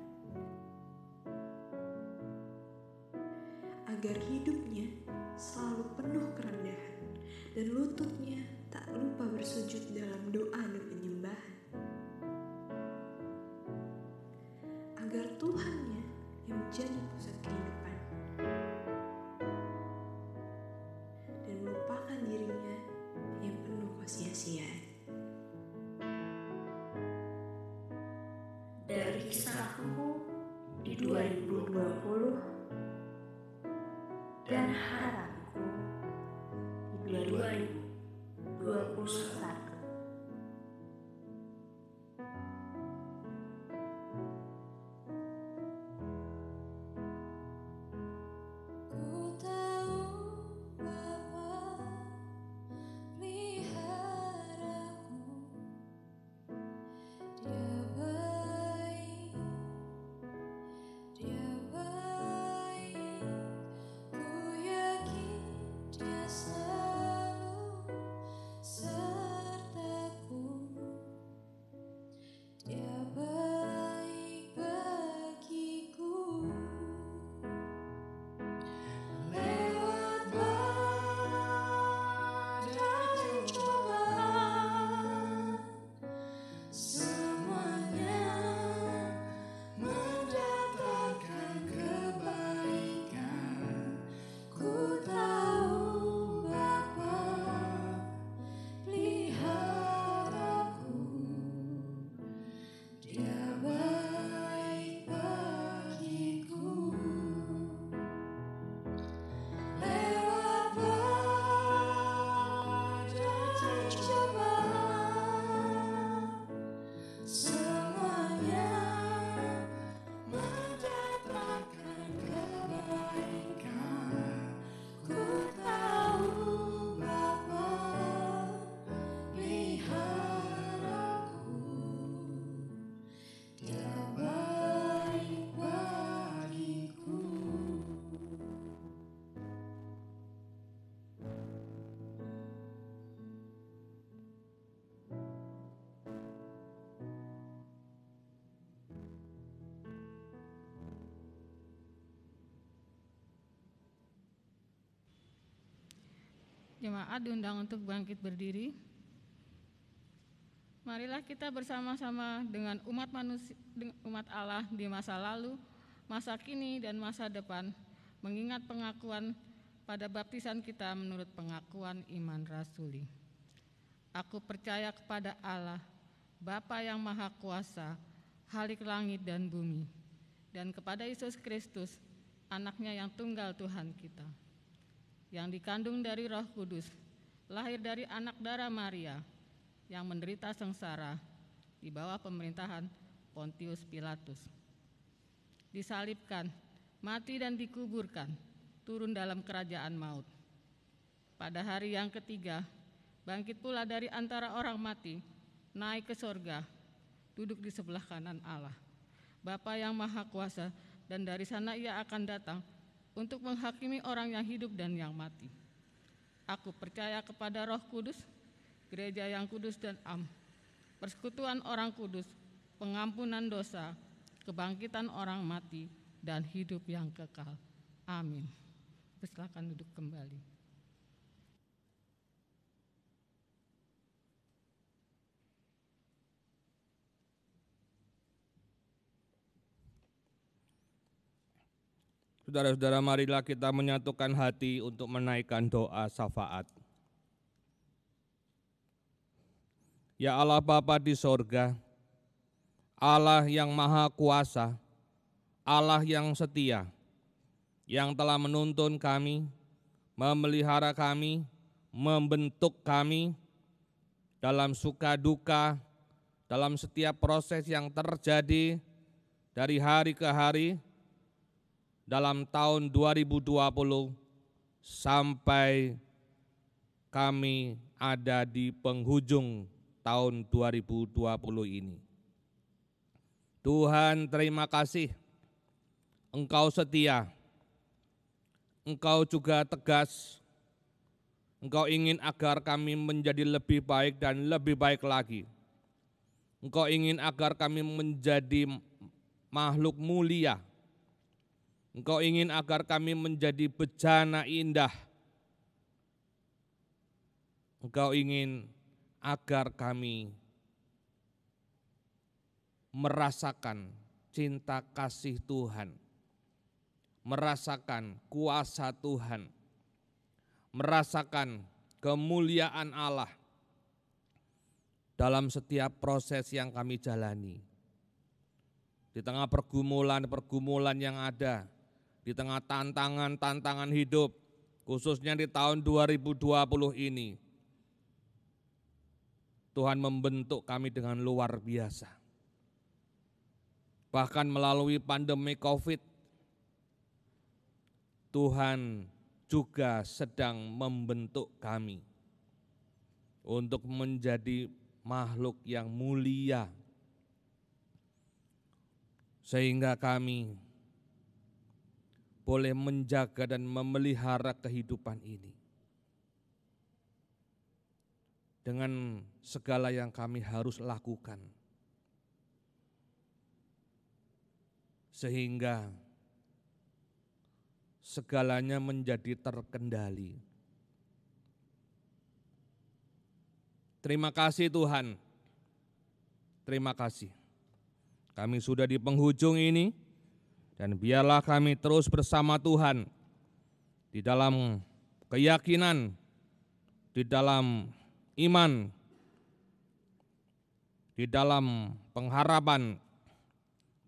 Agar hidupnya selalu penuh kerendahan dan lututnya tak lupa bersujud dalam doa dan penyembahan. Agar Tuhannya yang menjadi pusat kehidupan dan melupakan dirinya yang penuh kesia-siaan. Dari kisahku di 2020 dan harapku di 2021. Ku tahu Bapa peliharaku, Dia baik, Dia baik. Ku yakin Dia selalu sertaku. Dia baik bagiku. Lewat badai cobaan, semuanya mendatangkan kebaikan. Ku tahu Bapa peliharaku, Dia baik bagiku. Lewat badai cobaan, semuanya mendatangkan kebaikan. Ku tahu Bapa peliharaku, Dia baik bagiku. Jemaat diundang untuk bangkit berdiri. Marilah kita bersama-sama dengan umat Allah di masa lalu, masa kini, dan masa depan, mengingat pengakuan pada baptisan kita menurut pengakuan iman rasuli. Aku percaya kepada Allah, Bapa yang Maha Kuasa, Khalik langit dan bumi, dan kepada Yesus Kristus, Anaknya yang tunggal Tuhan kita, yang dikandung dari Roh Kudus, lahir dari anak darah Maria, yang menderita sengsara di bawah pemerintahan Pontius Pilatus, disalibkan, mati dan dikuburkan, turun dalam kerajaan maut. Pada hari yang ketiga, bangkit pula dari antara orang mati, naik ke sorga, duduk di sebelah kanan Allah, Bapa yang Maha Kuasa, dan dari sana Ia akan datang untuk menghakimi orang yang hidup dan yang mati. Aku percaya kepada Roh Kudus, gereja yang kudus dan am, persekutuan orang kudus, pengampunan dosa, kebangkitan orang mati, dan hidup yang kekal. Amin. Silakan duduk kembali. Saudara-saudara, marilah kita menyatukan hati untuk menaikkan doa syafaat. Ya Allah Bapa di sorga, Allah yang Maha Kuasa, Allah yang setia, yang telah menuntun kami, memelihara kami, membentuk kami dalam suka duka, dalam setiap proses yang terjadi dari hari ke hari, dalam tahun 2020 sampai kami ada di penghujung tahun 2020 ini. Tuhan, terima kasih, Engkau setia, Engkau juga tegas, Engkau ingin agar kami menjadi lebih baik dan lebih baik lagi. Engkau ingin agar kami menjadi makhluk mulia. Engkau ingin agar kami menjadi bejana indah. Engkau ingin agar kami merasakan cinta kasih Tuhan, merasakan kuasa Tuhan, merasakan kemuliaan Allah dalam setiap proses yang kami jalani. Di tengah pergumulan-pergumulan yang ada, di tengah tantangan-tantangan hidup, khususnya di tahun 2020 ini, Tuhan membentuk kami dengan luar biasa. Bahkan melalui pandemi COVID, Tuhan juga sedang membentuk kami untuk menjadi makhluk yang mulia, sehingga kami boleh menjaga dan memelihara kehidupan ini dengan segala yang kami harus lakukan, sehingga segalanya menjadi terkendali. Terima kasih Tuhan, terima kasih. Kami sudah di penghujung ini, dan biarlah kami terus bersama Tuhan di dalam keyakinan, di dalam iman, di dalam pengharapan,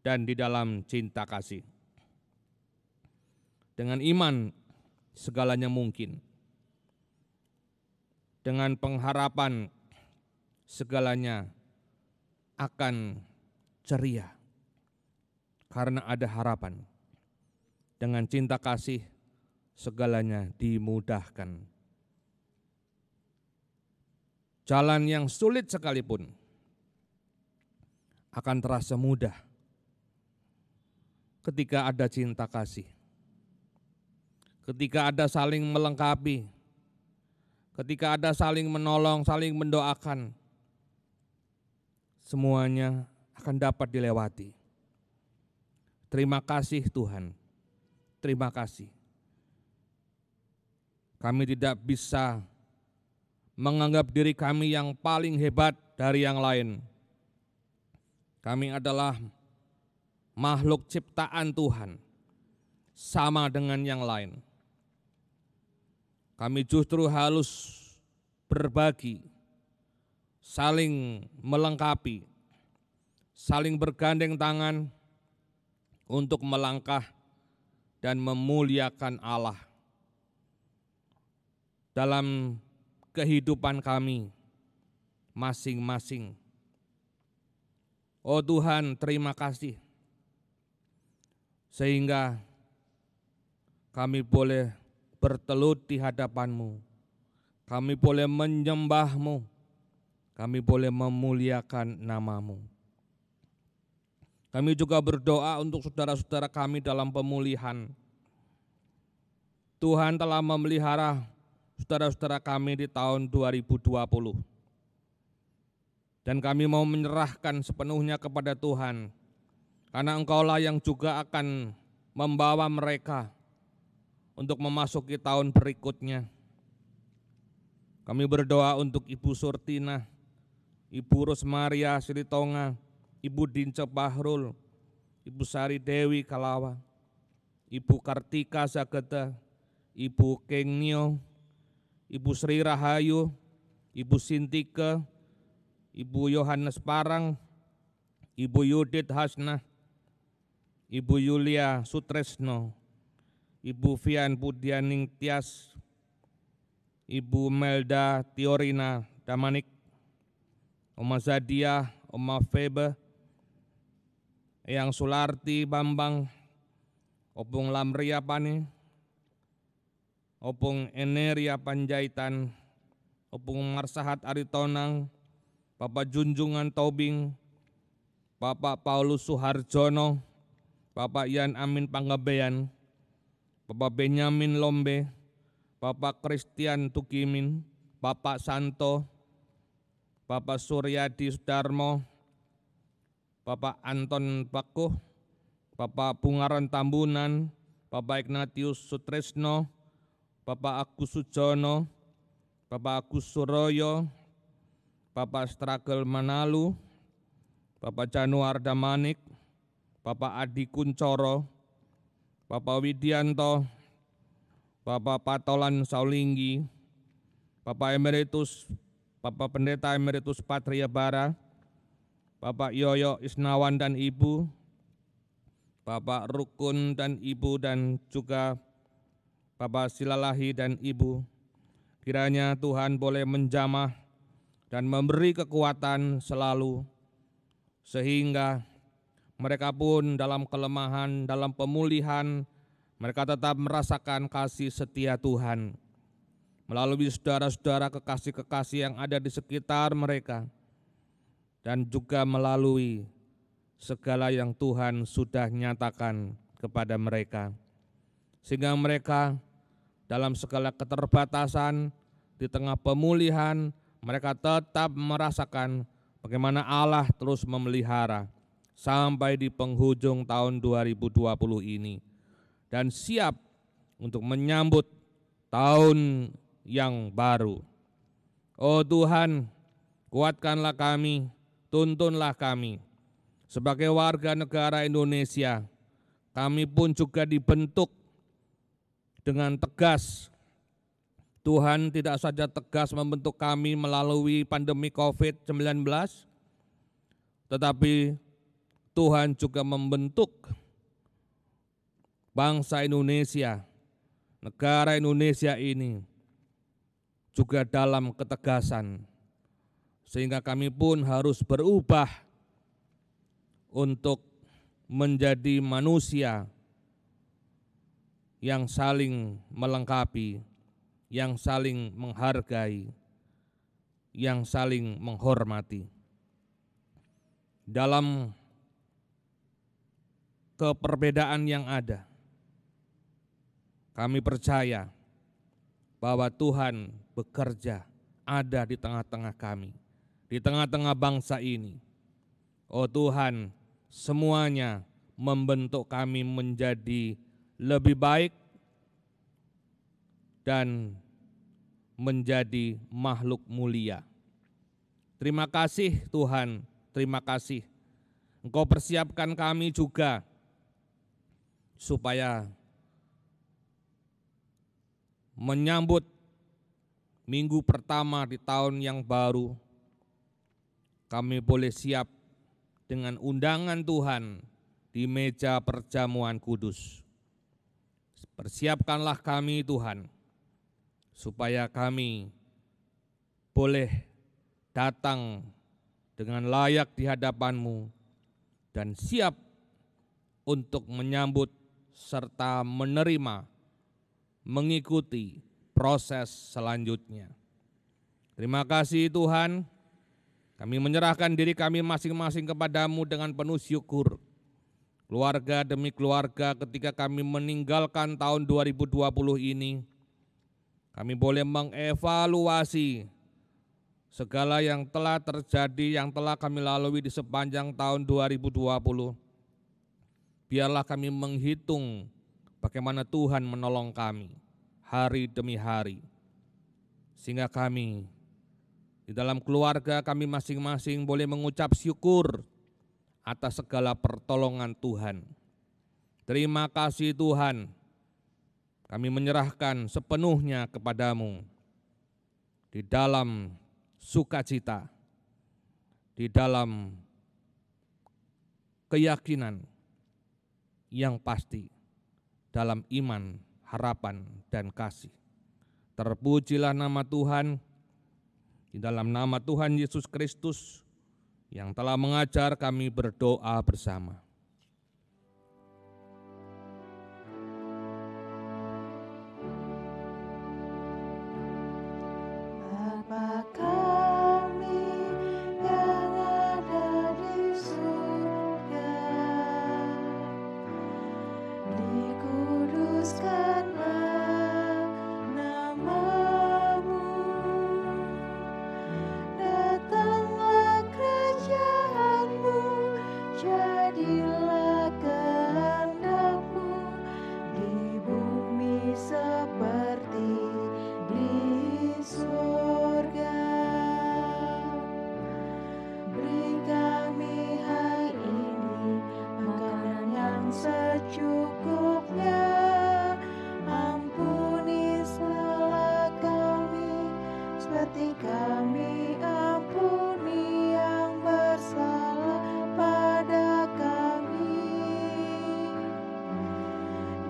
dan di dalam cinta kasih. Dengan iman segalanya mungkin. Dengan pengharapan segalanya akan ceria karena ada harapan. Dengan cinta kasih segalanya dimudahkan. Jalan yang sulit sekalipun akan terasa mudah ketika ada cinta kasih, ketika ada saling melengkapi, ketika ada saling menolong, saling mendoakan, semuanya akan dapat dilewati. Terima kasih Tuhan, terima kasih. Kami tidak bisa menganggap diri kami yang paling hebat dari yang lain. Kami adalah makhluk ciptaan Tuhan, sama dengan yang lain. kami justru harus berbagi, saling melengkapi, saling bergandeng tangan untuk melangkah dan memuliakan Allah dalam kehidupan kami masing-masing. Oh Tuhan, terima kasih sehingga kami boleh bertelut di hadapan-Mu, kami boleh menyembah-Mu, kami boleh memuliakan nama-Mu. Kami juga berdoa untuk saudara-saudara kami dalam pemulihan. Tuhan telah memelihara saudara-saudara kami di tahun 2020. Dan kami mau menyerahkan sepenuhnya kepada Tuhan, karena Engkaulah yang juga akan membawa mereka untuk memasuki tahun berikutnya. Kami berdoa untuk Ibu Surtina, Ibu Rosmaria Silitonga, Ibu Dince Bahrul, Ibu Sari Dewi Kalawa, Ibu Kartika Sageta, Ibu Kengnio, Ibu Sri Rahayu, Ibu Sintike, Ibu Yohanes Parang, Ibu Yudit Hasnah, Ibu Yulia Sutresno, Ibu Fian Pudianing Tias, Ibu Melda Tiorina Damanik, Oma Zadia, Oma Febe, Eyang Sularti Bambang, Opung Lamria Pani, Opung Eneria Panjaitan, Opung Marsahat Aritonang, Bapak Junjungan Tobing, Bapak Paulus Suharjono, Bapak Yan Amin Panggabean, Bapak Benyamin Lombe, Bapak Christian Tukimin, Bapak Santo, Bapak Suryadi Sudarmo, Bapak Anton Bakuh, Bapak Bungaran Tambunan, Bapak Ignatius Sutresno, Bapak Agus Sujono, Bapak Agus Suroyo, Bapak Stragel Manalu, Bapak Januar Damanik, Bapak Adi Kuncoro, Bapak Widianto, Bapak Patolan Saulinggi, Bapak Emeritus, Bapak Pendeta Emeritus Patria Bara, Bapak Yoyo Isnawan dan Ibu, Bapak Rukun dan Ibu, dan juga Bapak Silalahi dan Ibu. Kiranya Tuhan boleh menjamah dan memberi kekuatan selalu, sehingga mereka pun dalam kelemahan, dalam pemulihan, mereka tetap merasakan kasih setia Tuhan melalui saudara-saudara kekasih-kekasih yang ada di sekitar mereka, dan juga melalui segala yang Tuhan sudah nyatakan kepada mereka, sehingga mereka dalam segala keterbatasan di tengah pemulihan, mereka tetap merasakan bagaimana Allah terus memelihara sampai di penghujung tahun 2020 ini, dan siap untuk menyambut tahun yang baru. Oh Tuhan, kuatkanlah kami, tuntunlah kami. Sebagai warga negara Indonesia, kami pun juga dibentuk dengan tegas. Tuhan tidak saja tegas membentuk kami melalui pandemi COVID-19, tetapi Tuhan juga membentuk bangsa Indonesia, negara Indonesia ini juga dalam ketegasan, sehingga kami pun harus berubah untuk menjadi manusia yang saling melengkapi, yang saling menghargai, yang saling menghormati. Dalam keperbedaan yang ada, kami percaya bahwa Tuhan bekerja ada di tengah-tengah kami, di tengah-tengah bangsa ini. Oh Tuhan, semuanya membentuk kami menjadi lebih baik dan menjadi makhluk mulia. Terima kasih Tuhan, terima kasih. Engkau persiapkan kami juga supaya menyambut minggu pertama di tahun yang baru, kami boleh siap dengan undangan Tuhan di meja perjamuan kudus. Persiapkanlah kami Tuhan, supaya kami boleh datang dengan layak di hadapan-Mu dan siap untuk menyambut serta menerima, mengikuti proses selanjutnya. Terima kasih Tuhan, kami menyerahkan diri kami masing-masing kepada-Mu dengan penuh syukur. Keluarga demi keluarga, ketika kami meninggalkan tahun 2020 ini, kami boleh mengevaluasi segala yang telah terjadi, yang telah kami lalui di sepanjang tahun 2020. Biarlah kami menghitung bagaimana Tuhan menolong kami hari demi hari. Sehingga kami di dalam keluarga kami masing-masing boleh mengucap syukur atas segala pertolongan Tuhan. Terima kasih Tuhan, kami menyerahkan sepenuhnya kepada-Mu di dalam sukacita, di dalam keyakinan yang pasti, dalam iman, harapan, dan kasih. Terpujilah nama Tuhan, di dalam nama Tuhan Yesus Kristus yang telah mengajar kami berdoa bersama. Bapa kami yang ada di surga, dikuduskanlah nama-Mu, datanglah kerajaan-Mu, jadilah kehendak-Mu di bumi seperti di surga. Beri kami hari ini makanan yang secukupnya. Ampuni salah kami seperti kami ampuni yang bersalah pada kami.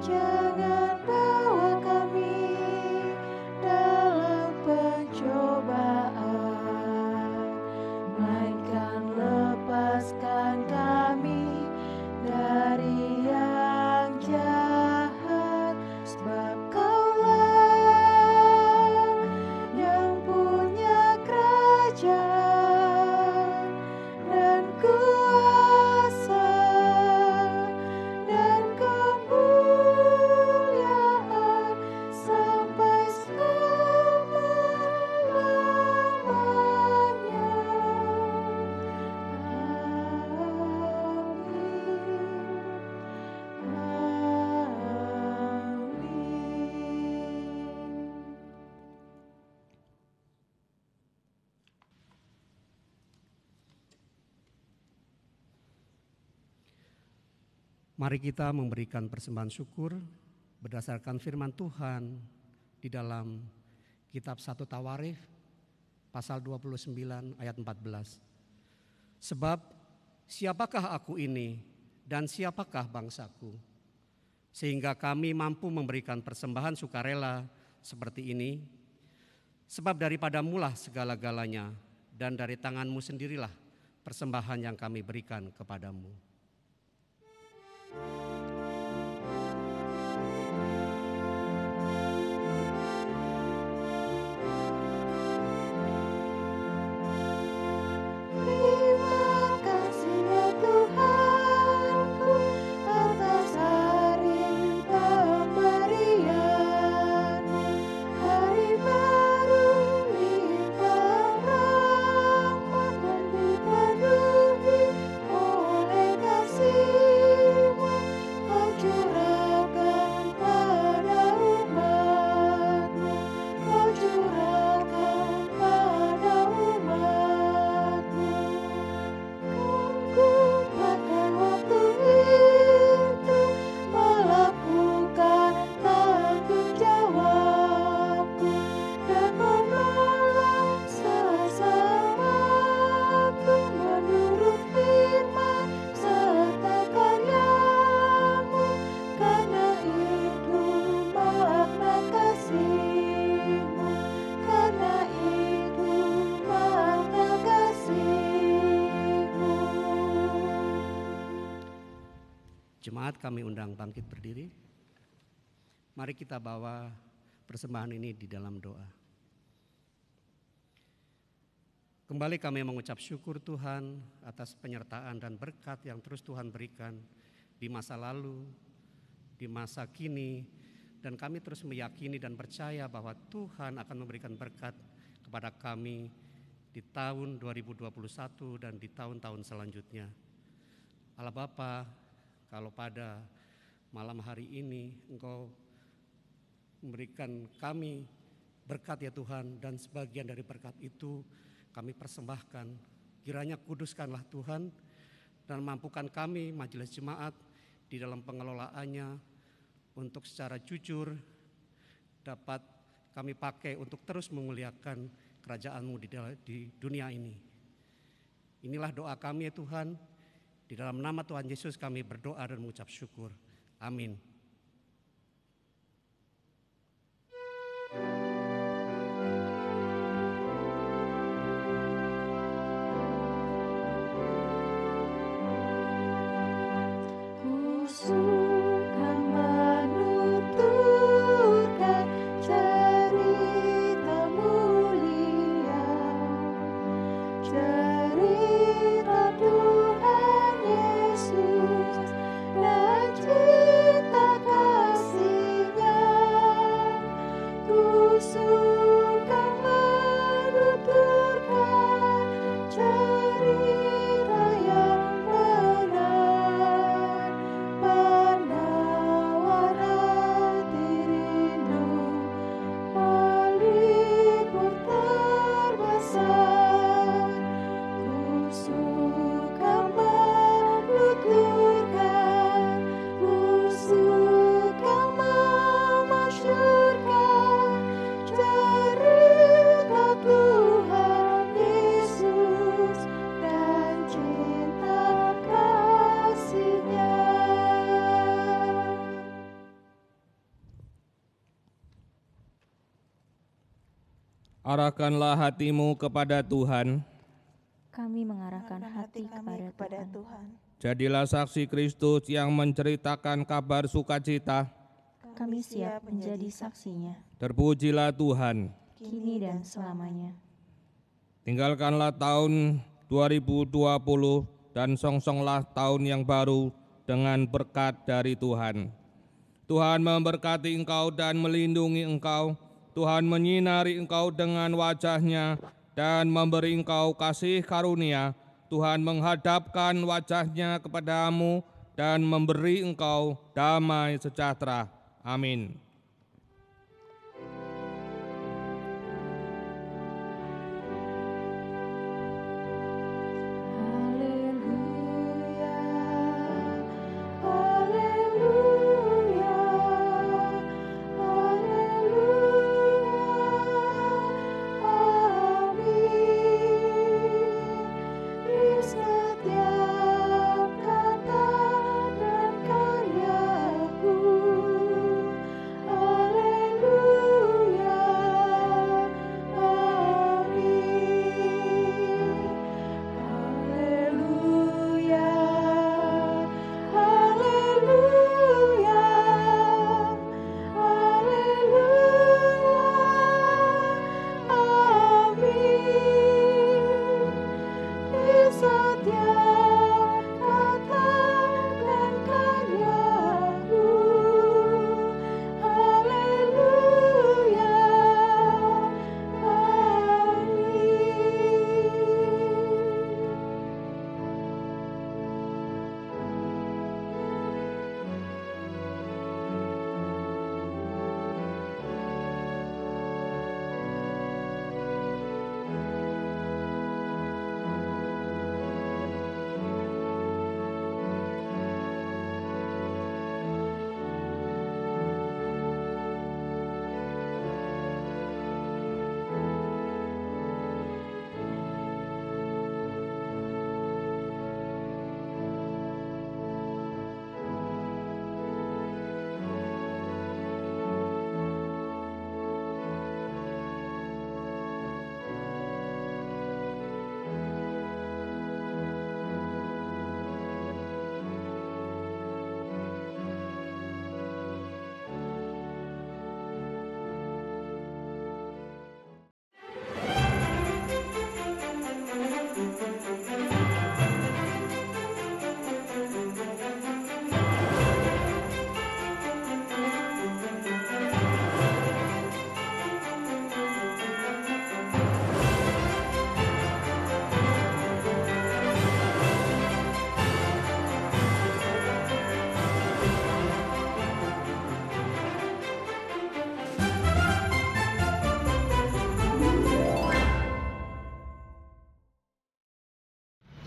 Jangan bawa kami dalam pencobaan, melainkan lepaskan kami dari yang jahat. Sebab Kaulah yang punya kerajaan dan kuasa dan kemuliaan sampai selama-lamanya. Amin. Mari kita memberikan persembahan syukur berdasarkan firman Tuhan di dalam kitab 1 Tawarikh pasal 29 ayat 14. Sebab siapakah aku ini dan siapakah bangsaku, sehingga kami mampu memberikan persembahan sukarela seperti ini. Sebab daripadamu-lah segala-galanya, dan dari tangan-Mu sendirilah persembahan yang kami berikan kepadamu. Terima kasih ya Tuhanku atas hari pemberian, hari baru limpah rahmat dan dipenuhi oleh kasih-Mu. jemaat kami undang bangkit berdiri. Mari kita bawa persembahan ini di dalam doa. Kembali kami mengucap syukur Tuhan atas penyertaan dan berkat yang terus Tuhan berikan di masa lalu, di masa kini, dan kami terus meyakini dan percaya bahwa Tuhan akan memberikan berkat kepada kami di tahun 2021 dan di tahun-tahun selanjutnya. Allah Bapa, kalau pada malam hari ini Engkau memberikan kami berkat ya Tuhan, dan sebagian dari berkat itu kami persembahkan, kiranya kuduskanlah Tuhan dan mampukan kami majelis jemaat di dalam pengelolaannya untuk secara jujur dapat kami pakai untuk terus memuliakan kerajaan-Mu di dunia ini. Inilah doa kami ya Tuhan, di dalam nama Tuhan Yesus kami berdoa dan mengucap syukur. Amin. Sungkan menuturkan cerita mulia, cerita Tuhan Yesus dan cinta kasih-Nya. Ku sungkan menuturkan cerita yang benar, penawar hati rindu, pelipur terbesar. Ku suka menuturkan, ku suka memasyurkan cerita Tuhan Yesus dan cinta kasih-Nya. Arahkanlah hatimu kepada Tuhan. Kami mengarahkan hati kepada Tuhan. Jadilah saksi Kristus yang menceritakan kabar sukacita. Kami siap menjadi saksinya, Terpujilah Tuhan. kini dan selamanya. Tinggalkanlah tahun 2020 dan songsonglah tahun yang baru dengan berkat dari Tuhan. Tuhan memberkati engkau dan melindungi engkau. Tuhan menyinari engkau dengan wajah-Nya dan memberi engkau kasih karunia. Tuhan menghadapkan wajah-Nya kepadamu dan memberi engkau damai sejahtera. Amin. Haleluya, haleluya, haleluya, amin. Di setiap kata dan karyaku,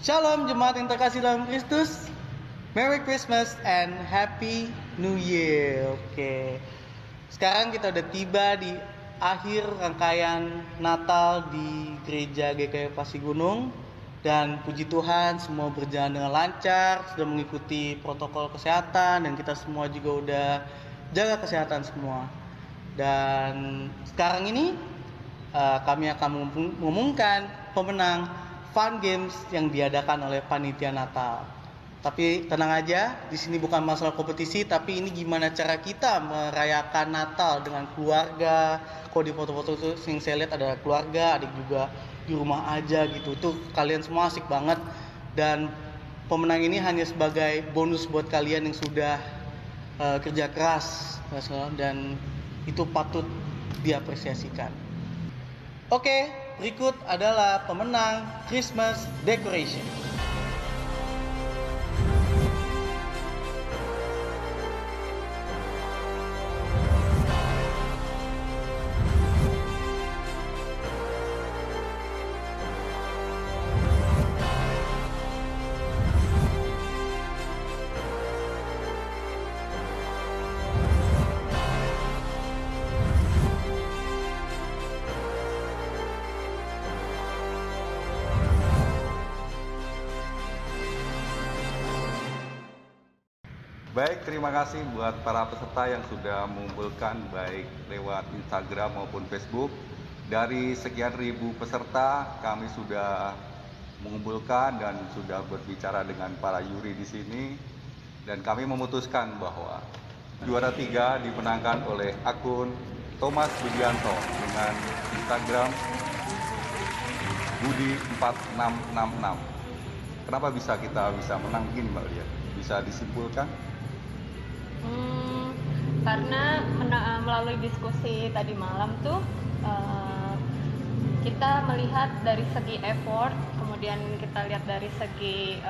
Shalom jemaat yang terkasih dalam Kristus. Merry Christmas and Happy New Year. Oke. Sekarang kita udah tiba di akhir rangkaian Natal di Gereja GKI Pasigunung. Dan puji Tuhan semua berjalan dengan lancar, sudah mengikuti protokol kesehatan dan kita semua juga udah jaga kesehatan semua. Dan sekarang ini kami akan mengumumkan pemenang fun games yang diadakan oleh panitia Natal. Tapi tenang aja, di sini bukan masalah kompetisi, tapi ini gimana cara kita merayakan Natal dengan keluarga. Kalau di foto-foto itu yang saya lihat ada keluarga, adik juga di rumah aja gitu. Tuh kalian semua asik banget. Dan pemenang ini hanya sebagai bonus buat kalian yang sudah kerja keras dan itu patut diapresiasikan. Oke. Berikut adalah pemenang Christmas Decoration. Baik, terima kasih buat para peserta yang sudah mengumpulkan baik lewat Instagram maupun Facebook. Dari sekian ribu peserta, kami sudah mengumpulkan dan sudah berbicara dengan para juri di sini. Dan kami memutuskan bahwa juara 3 dimenangkan oleh akun Thomas Budianto dengan Instagram Budi4666. Kenapa kita bisa menang begini Mbak Lia? Bisa disimpulkan? Karena melalui diskusi tadi malam tuh kita melihat dari segi effort, kemudian kita lihat dari segi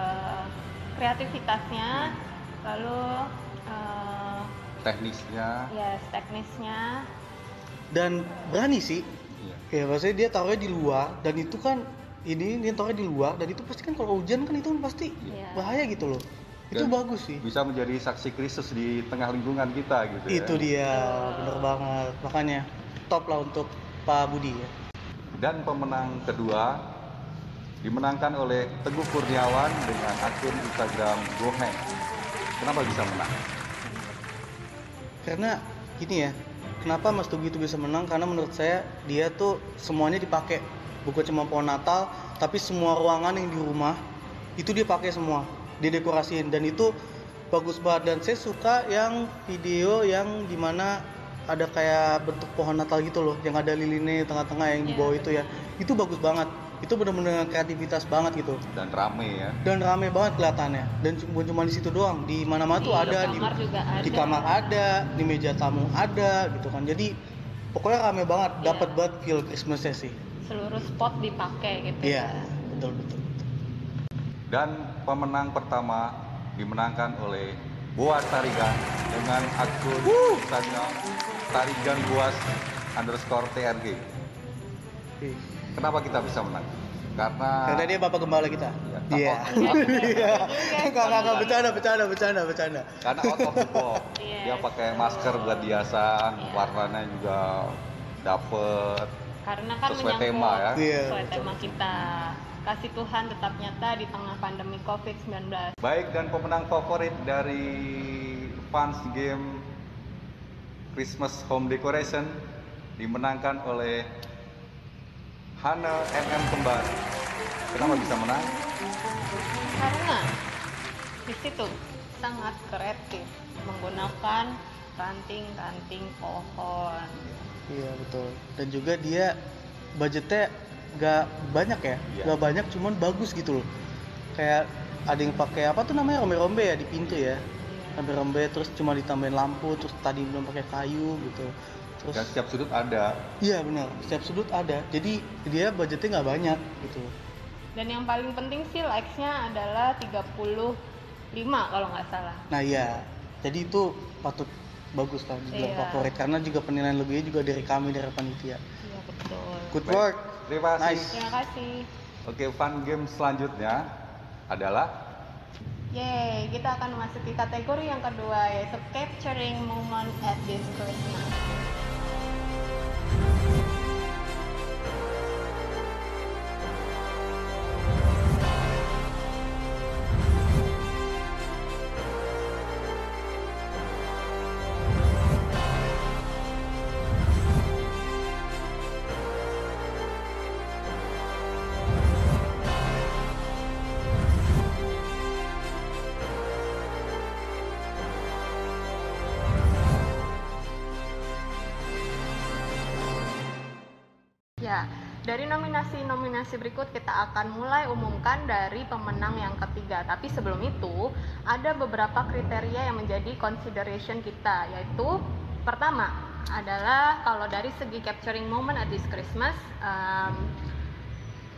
kreativitasnya, lalu teknisnya. Yes, teknisnya. Dan berani sih. Ya maksudnya dia taruhnya di luar dan itu kan ini dia taruhnya di luar dan itu pasti kan kalau hujan kan itu pasti bahaya gitu loh. Itu bagus sih. Bisa menjadi saksi Kristus di tengah lingkungan kita gitu ya. Itu dia, bener banget. Makanya top lah untuk Pak Budi ya. Dan pemenang kedua dimenangkan oleh Teguh Kurniawan dengan akun Instagram Goheng. Kenapa bisa menang? Karena gini ya, kenapa Mas Teguh itu bisa menang? Karena menurut saya dia tuh semuanya dipakai. Bukan cuma pohon Natal, tapi semua ruangan yang di rumah itu dia pakai semua. Didekorasiin dan itu bagus banget dan saya suka yang video yang dimana ada kayak bentuk pohon Natal gitu loh yang ada lilinnya di tengah-tengah yang di bawah itu ya itu bagus banget itu benar-benar kreativitas banget gitu dan rame ya dan rame banget kelihatannya dan bukan cuma di situ doang di mana-mana tuh ada di kamar ada di meja tamu ada gitu kan jadi pokoknya rame banget dapat banget feel Christmas-nya sih seluruh spot dipakai gitu ya betul dan pemenang pertama dimenangkan oleh Boas Tarigan dengan akun Instagram tariganboas_trg. Kenapa kita bisa menang? Karena dia bapak gembala kita. Iya. Enggak bercanda. Karena out of the box. Dia pakai masker buat biasa, warnanya juga dapet. Karena kan sesuai tema ya. Sesuai tema kita. Kasih Tuhan tetap nyata di tengah pandemi COVID-19. Baik, dan pemenang favorit dari Fun Game Christmas Home Decoration dimenangkan oleh Hana MM Kembar. Kenapa bisa menang? Karena di situ sangat kreatif menggunakan ranting-ranting pohon. Iya betul. Dan juga dia budgetnya gak banyak ya, gak banyak cuman bagus gitu loh. Kayak ada yang pakai apa tuh namanya rombe-rombe ya di pintu ya. Rombe-rombe terus cuma ditambahin lampu, terus tadi belum pakai kayu gitu. Terus dan setiap sudut ada. Iya benar, setiap sudut ada. Jadi dia budgetnya nggak banyak gitu. Dan yang paling penting sih likes-nya adalah 35 kalau nggak salah. Nah iya, jadi itu patut bagus lah dibilang favorit karena juga penilaian lebihnya juga dari kami dari panitia. Iya betul. Good work. Terima kasih. Terima kasih. Oke, fun game selanjutnya adalah Yeay, kita akan memasuki kategori yang kedua, yaitu capturing moment at this Christmas. Ya, dari nominasi-nominasi berikut kita akan mulai umumkan dari pemenang yang ketiga. Tapi sebelum itu, ada beberapa kriteria yang menjadi consideration kita, yaitu pertama adalah kalau dari segi capturing moment at this Christmas,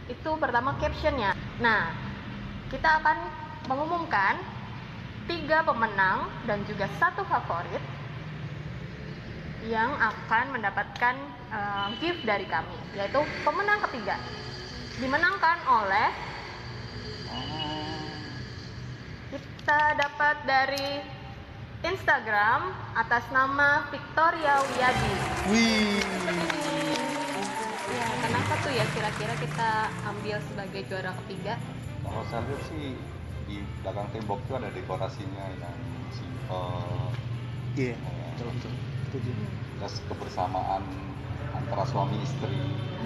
itu pertama captionnya. Nah, kita akan mengumumkan 3 pemenang dan juga 1 favorit yang akan mendapatkan gift dari kami, yaitu pemenang ketiga dimenangkan oleh kita dapat dari Instagram atas nama Victoria Wiyadi. Wih. Ya, kenapa tuh ya kira-kira kita ambil sebagai juara ketiga? kalau saya lihat sih di belakang tembok itu ada dekorasinya yang simple. Iya, betul. Setuju. Terus kebersamaan antara suami istri.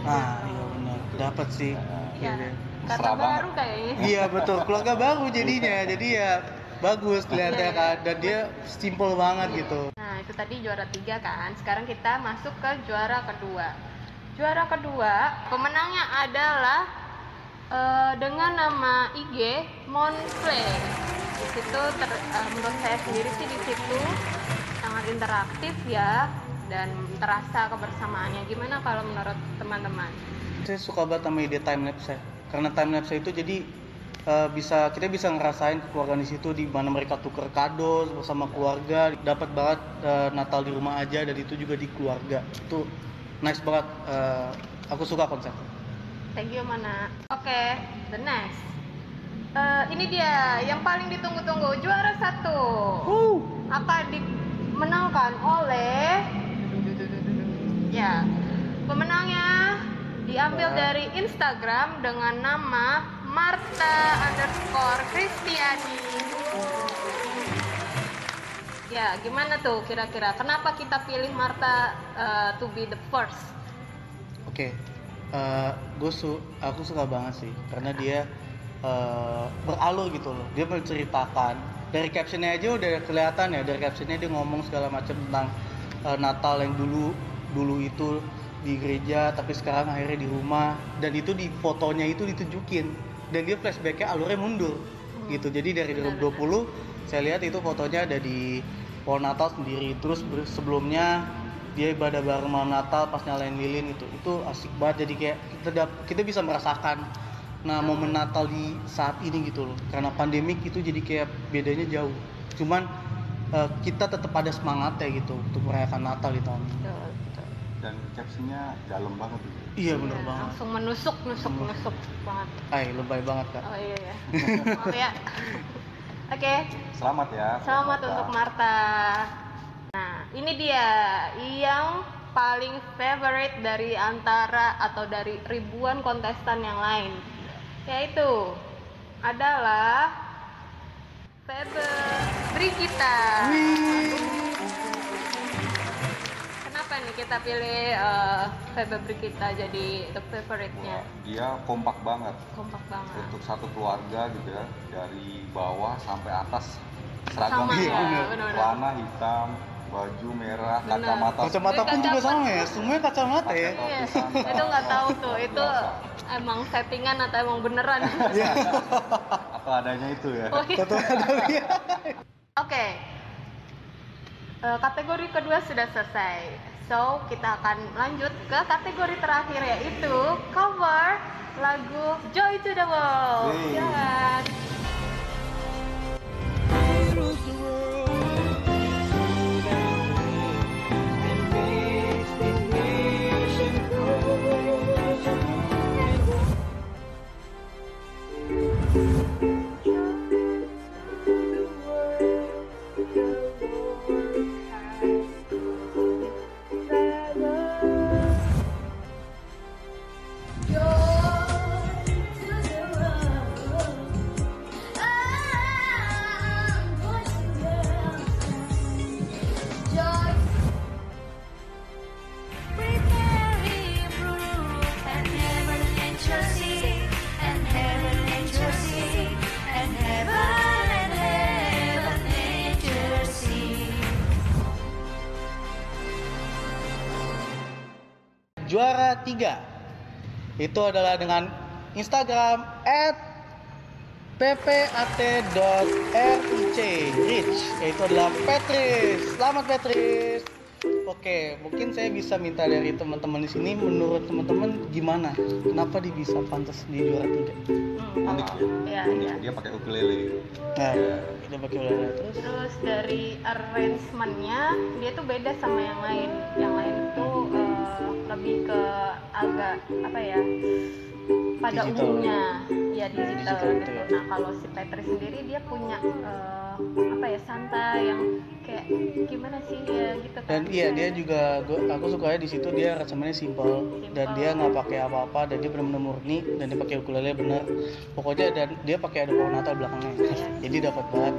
Ah, iya benar. Dapat sih. Ya, Mesra kata banget. baru kayaknya. Iya betul, keluarga baru jadinya. Jadi ya bagus kelihatannya kan, dan dia simple banget gitu. Nah, itu tadi juara 3 kan. Sekarang kita masuk ke juara kedua. Juara kedua, pemenangnya adalah dengan nama IG Monfle. Di situ menurut saya sendiri sih di situ sangat interaktif ya, dan terasa kebersamaannya. Gimana kalau menurut teman-teman? Saya suka banget sama ide time lapse ya. Karena time lapse itu jadi kita bisa ngerasain kekeluargaan di situ, di mana mereka tuker kado bersama keluarga, dapat banget Natal di rumah aja, dan itu juga di keluarga. Itu nice banget. Aku suka konsep. Thank you, Mana. Oke, the next. Ini dia yang paling ditunggu-tunggu, juara 1. Akan dimenangkan oleh pemenangnya diambil dari Instagram dengan nama Marta_Kristiani. Ya, gimana tuh kira-kira? Kenapa kita pilih Marta to be the first? Oke, aku suka banget sih, karena dia beralur gitu loh. Dia menceritakan dari captionnya aja udah kelihatan ya. Dari captionnya dia ngomong segala macam tentang Natal yang dulu itu di gereja, tapi sekarang akhirnya di rumah, dan itu di fotonya itu ditunjukin, dan dia flashbacknya alurnya mundur gitu. Jadi dari 2020 saya lihat itu fotonya ada di pohon Natal sendiri, terus sebelumnya dia ibadah bareng malam Natal pas nyalain lilin, itu asik banget. Jadi kayak kita bisa merasakan momen Natal di saat ini gitu loh, karena pandemik itu jadi kayak bedanya jauh, cuman kita tetap ada semangat ya gitu untuk merayakan Natal di tahun ini. Dan captionnya dalam banget gitu. Iya bener banget. Langsung menusuk banget. Lebay banget Kak. Oh iya ya. Maaf ya. Oke. Selamat ya. Selamat untuk Marta. Nah, ini dia yang paling favorite dari antara atau dari ribuan kontestan yang lain, yaitu adalah Febe Brigita. Kenapa nih kita pilih Febe Brigita jadi the favorite-nya? Dia kompak banget. Kompak banget. Untuk satu keluarga gitu ya, dari bawah sampai atas seragam Sama ya, hitam, benar-benar. celana hitam, baju merah, Benar. Kacamata pun juga sama ya, semuanya kacamata ya. Iya, itu nggak tahu tuh, itu emang settingan atau emang beneran? Apa adanya itu ya. Oh, iya. Oke. Kategori kedua sudah selesai. So, kita akan lanjut ke kategori terakhir, yaitu cover lagu Joy to the World. Jalan. juara 3. Itu adalah dengan Instagram @ppat.ric, yaitu adalah Petris. Selamat Petris. Oke, mungkin saya bisa minta dari teman-teman di sini, menurut teman-teman gimana? Kenapa dia bisa pantas di juara 3? Unik ya. Iya. Dia pakai ukulele. Nah, dia pakai ukulele Terus dari arrangementnya dia tuh beda sama yang lain. Yang lain itu lebih ke agak apa ya? Pada Digital. umumnya ya digital gitu. gitu ya. Nah kalau si Petri sendiri dia punya apa ya, santai yang kayak gimana sih ya gitu kan. Dan iya, dia juga aku sukanya di situ dia aransemennya simple dan dia nggak pakai apa-apa, dan dia benar-benar murni, dan dia pakai ukulele bener. Pokoknya dan dia pakai ada pohon Natal belakangnya. Jadi dapat banget.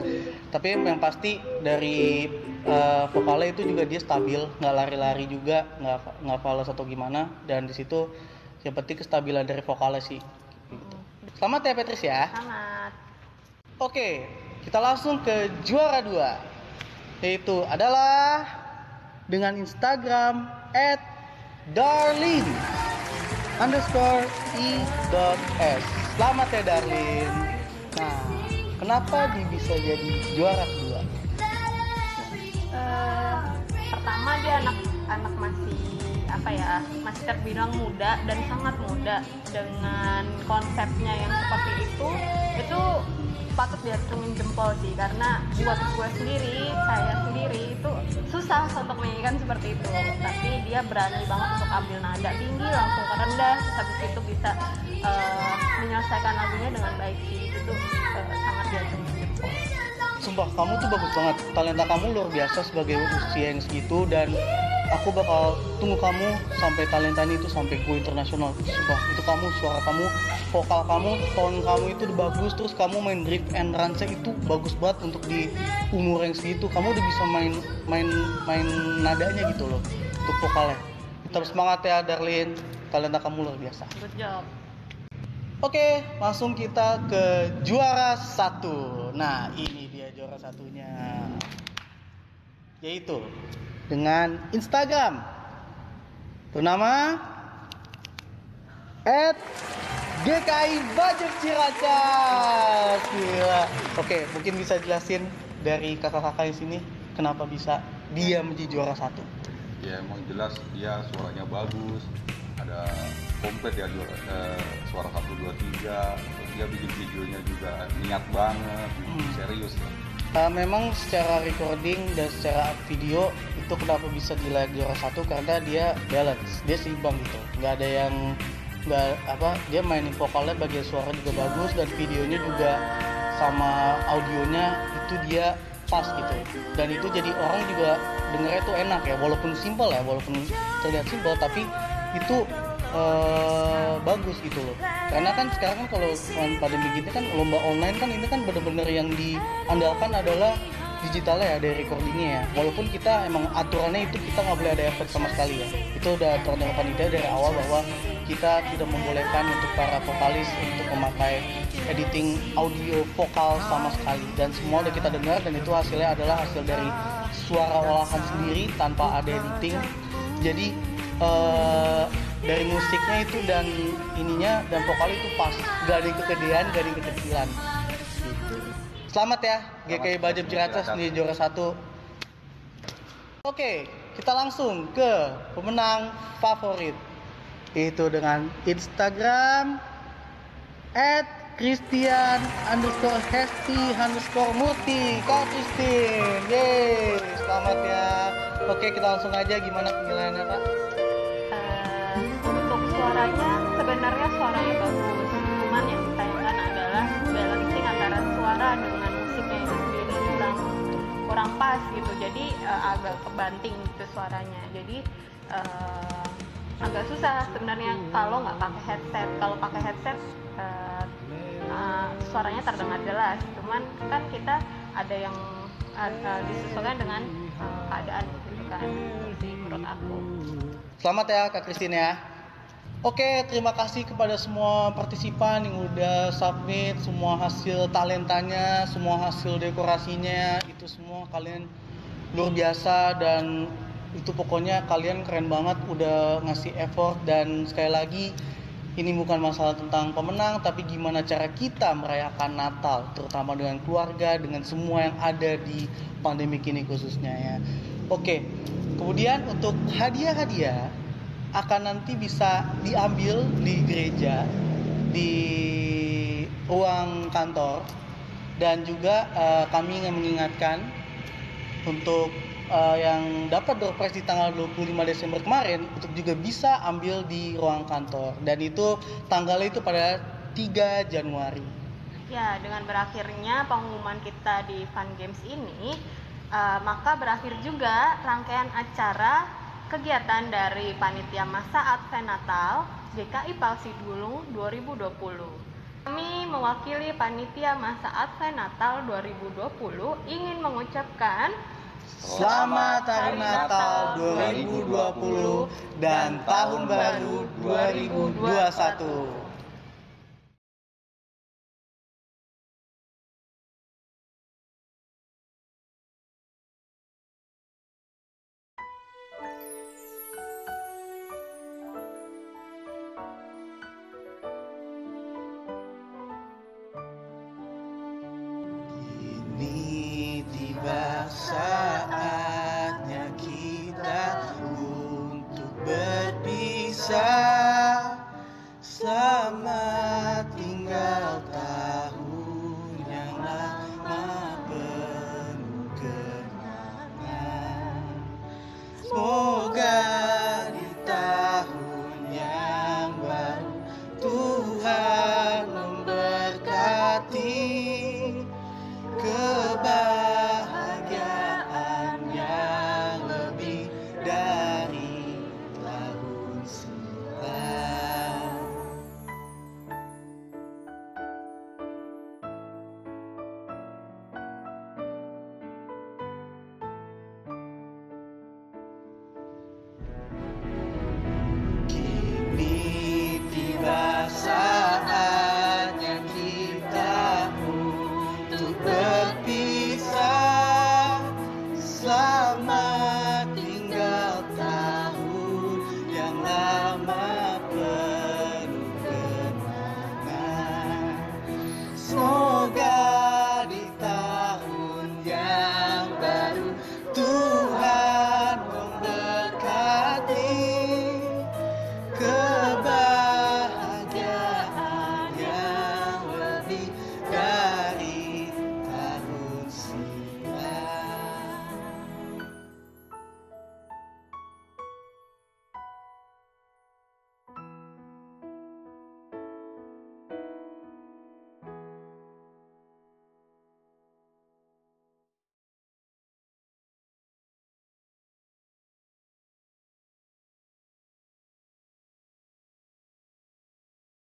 Tapi yang pasti dari vokalnya itu juga dia stabil, nggak lari-lari juga, nggak fals atau gimana. Dan di situ yang penting kestabilan dari vokalnya sih. Selamat ya Petris ya. Selamat. Oke, kita langsung ke juara 2, yaitu adalah dengan Instagram @darlin_e.s. Selamat ya Darlin. Nah, kenapa dia bisa jadi juara kedua? Pertama dia anak masih apa ya, masih terbilang muda dan sangat muda. Dengan konsepnya yang seperti itu patut diacungin jempol sih, karena buat gue sendiri, saya sendiri itu susah untuk menyanyikan seperti itu, tapi dia berani banget untuk ambil nada tinggi langsung ke rendah, terus habis itu bisa menyelesaikan lagunya dengan baik sih. Itu sangat diacungin jempol. Sumpah kamu tuh bagus banget, talenta kamu luar biasa sebagai usia yang segitu, dan aku bakal tunggu kamu sampai talentanya itu sampai go internasional. Sumpah, itu kamu, suara kamu, vokal kamu, tone kamu itu udah bagus, terus kamu main drift and ransa itu bagus banget untuk di umur yang segitu. Kamu udah bisa main nadanya gitu loh untuk vokalnya. Tetap semangat ya Darlin, talenta kamu luar biasa. Good job. Oke, langsung kita ke juara 1. Nah, ini dia juara satunya, yaitu dengan Instagram bernama @GKI-Budget Ciracas. Gila. Oke, mungkin bisa jelasin dari kakak-kakak di sini kenapa bisa dia menjadi juara 1? Ya emang jelas dia suaranya bagus, ada komplit ya, suara 1, 2, 3. Terus dia bikin videonya juga niat banget, serius lah. Memang secara recording dan secara video itu kenapa bisa dilayak juara 1, karena dia balance, dia seimbang gitu, nggak ada yang dia mainin vokalnya bagian suara juga bagus, dan videonya juga sama audionya itu dia pas gitu, dan itu jadi orang juga dengernya tuh enak ya, walaupun simple ya, walaupun terlihat simple tapi itu bagus gitu loh. Karena kan sekarang kan kalau pandemi gini kan lomba online kan, ini kan bener-bener yang diandalkan adalah digitalnya ya, dari recordingnya ya. Walaupun kita emang aturannya itu kita nggak boleh ada efek sama sekali ya. Itu udah aturan dari panitia dari awal bahwa kita tidak membolehkan untuk para vokalis untuk memakai editing audio vokal sama sekali. Dan semua udah kita dengar, dan itu hasilnya adalah hasil dari suara olahan sendiri tanpa ada editing. Jadi dari musiknya itu dan ininya dan vokal itu pas, gak ada yang kegedean, gak ada yang kekecilan gitu. Selamat ya GKI-Budget Ciracas di juara 1. Oke, kita langsung ke pemenang favorit, yaitu dengan Instagram @christian_hesti_murti. Kak Christine, yeay, selamat ya. Oke, kita langsung aja, gimana penilaiannya Kak? Untuk suaranya sebenarnya suaranya bagus, cuman yang disayangkan adalah balancing antara suara dengan musiknya itu sendiri kurang pas gitu, jadi agak kebanting gitu suaranya, jadi agak susah sebenarnya kalau nggak pakai headset. Kalau pakai headset suaranya terdengar jelas, cuman kan kita ada yang disesuaikan dengan keadaan gitu kan, sih menurut aku. Selamat ya Kak Christine ya. Oke, terima kasih kepada semua partisipan yang udah submit semua hasil talentanya, semua hasil dekorasinya, itu semua kalian luar biasa, dan Itu pokoknya kalian keren banget udah ngasih effort, dan sekali lagi ini bukan masalah tentang pemenang, tapi gimana cara kita merayakan Natal, terutama dengan keluarga, dengan semua yang ada di pandemi ini khususnya ya. Oke, kemudian untuk hadiah-hadiah akan nanti bisa diambil di gereja, di ruang kantor, dan juga kami ingin mengingatkan untuk yang dapat door prize di tanggal 25 Desember kemarin untuk juga bisa ambil di ruang kantor, dan itu tanggalnya itu pada 3 Januari. Ya, dengan berakhirnya pengumuman kita di Fun Games ini, maka berakhir juga rangkaian acara kegiatan dari Panitia Masa Advent Natal GKI Palsi Dulung 2020. Kami mewakili Panitia Masa Advent Natal 2020 ingin mengucapkan Selamat Hari Natal 2020 dan Tahun Baru 2021.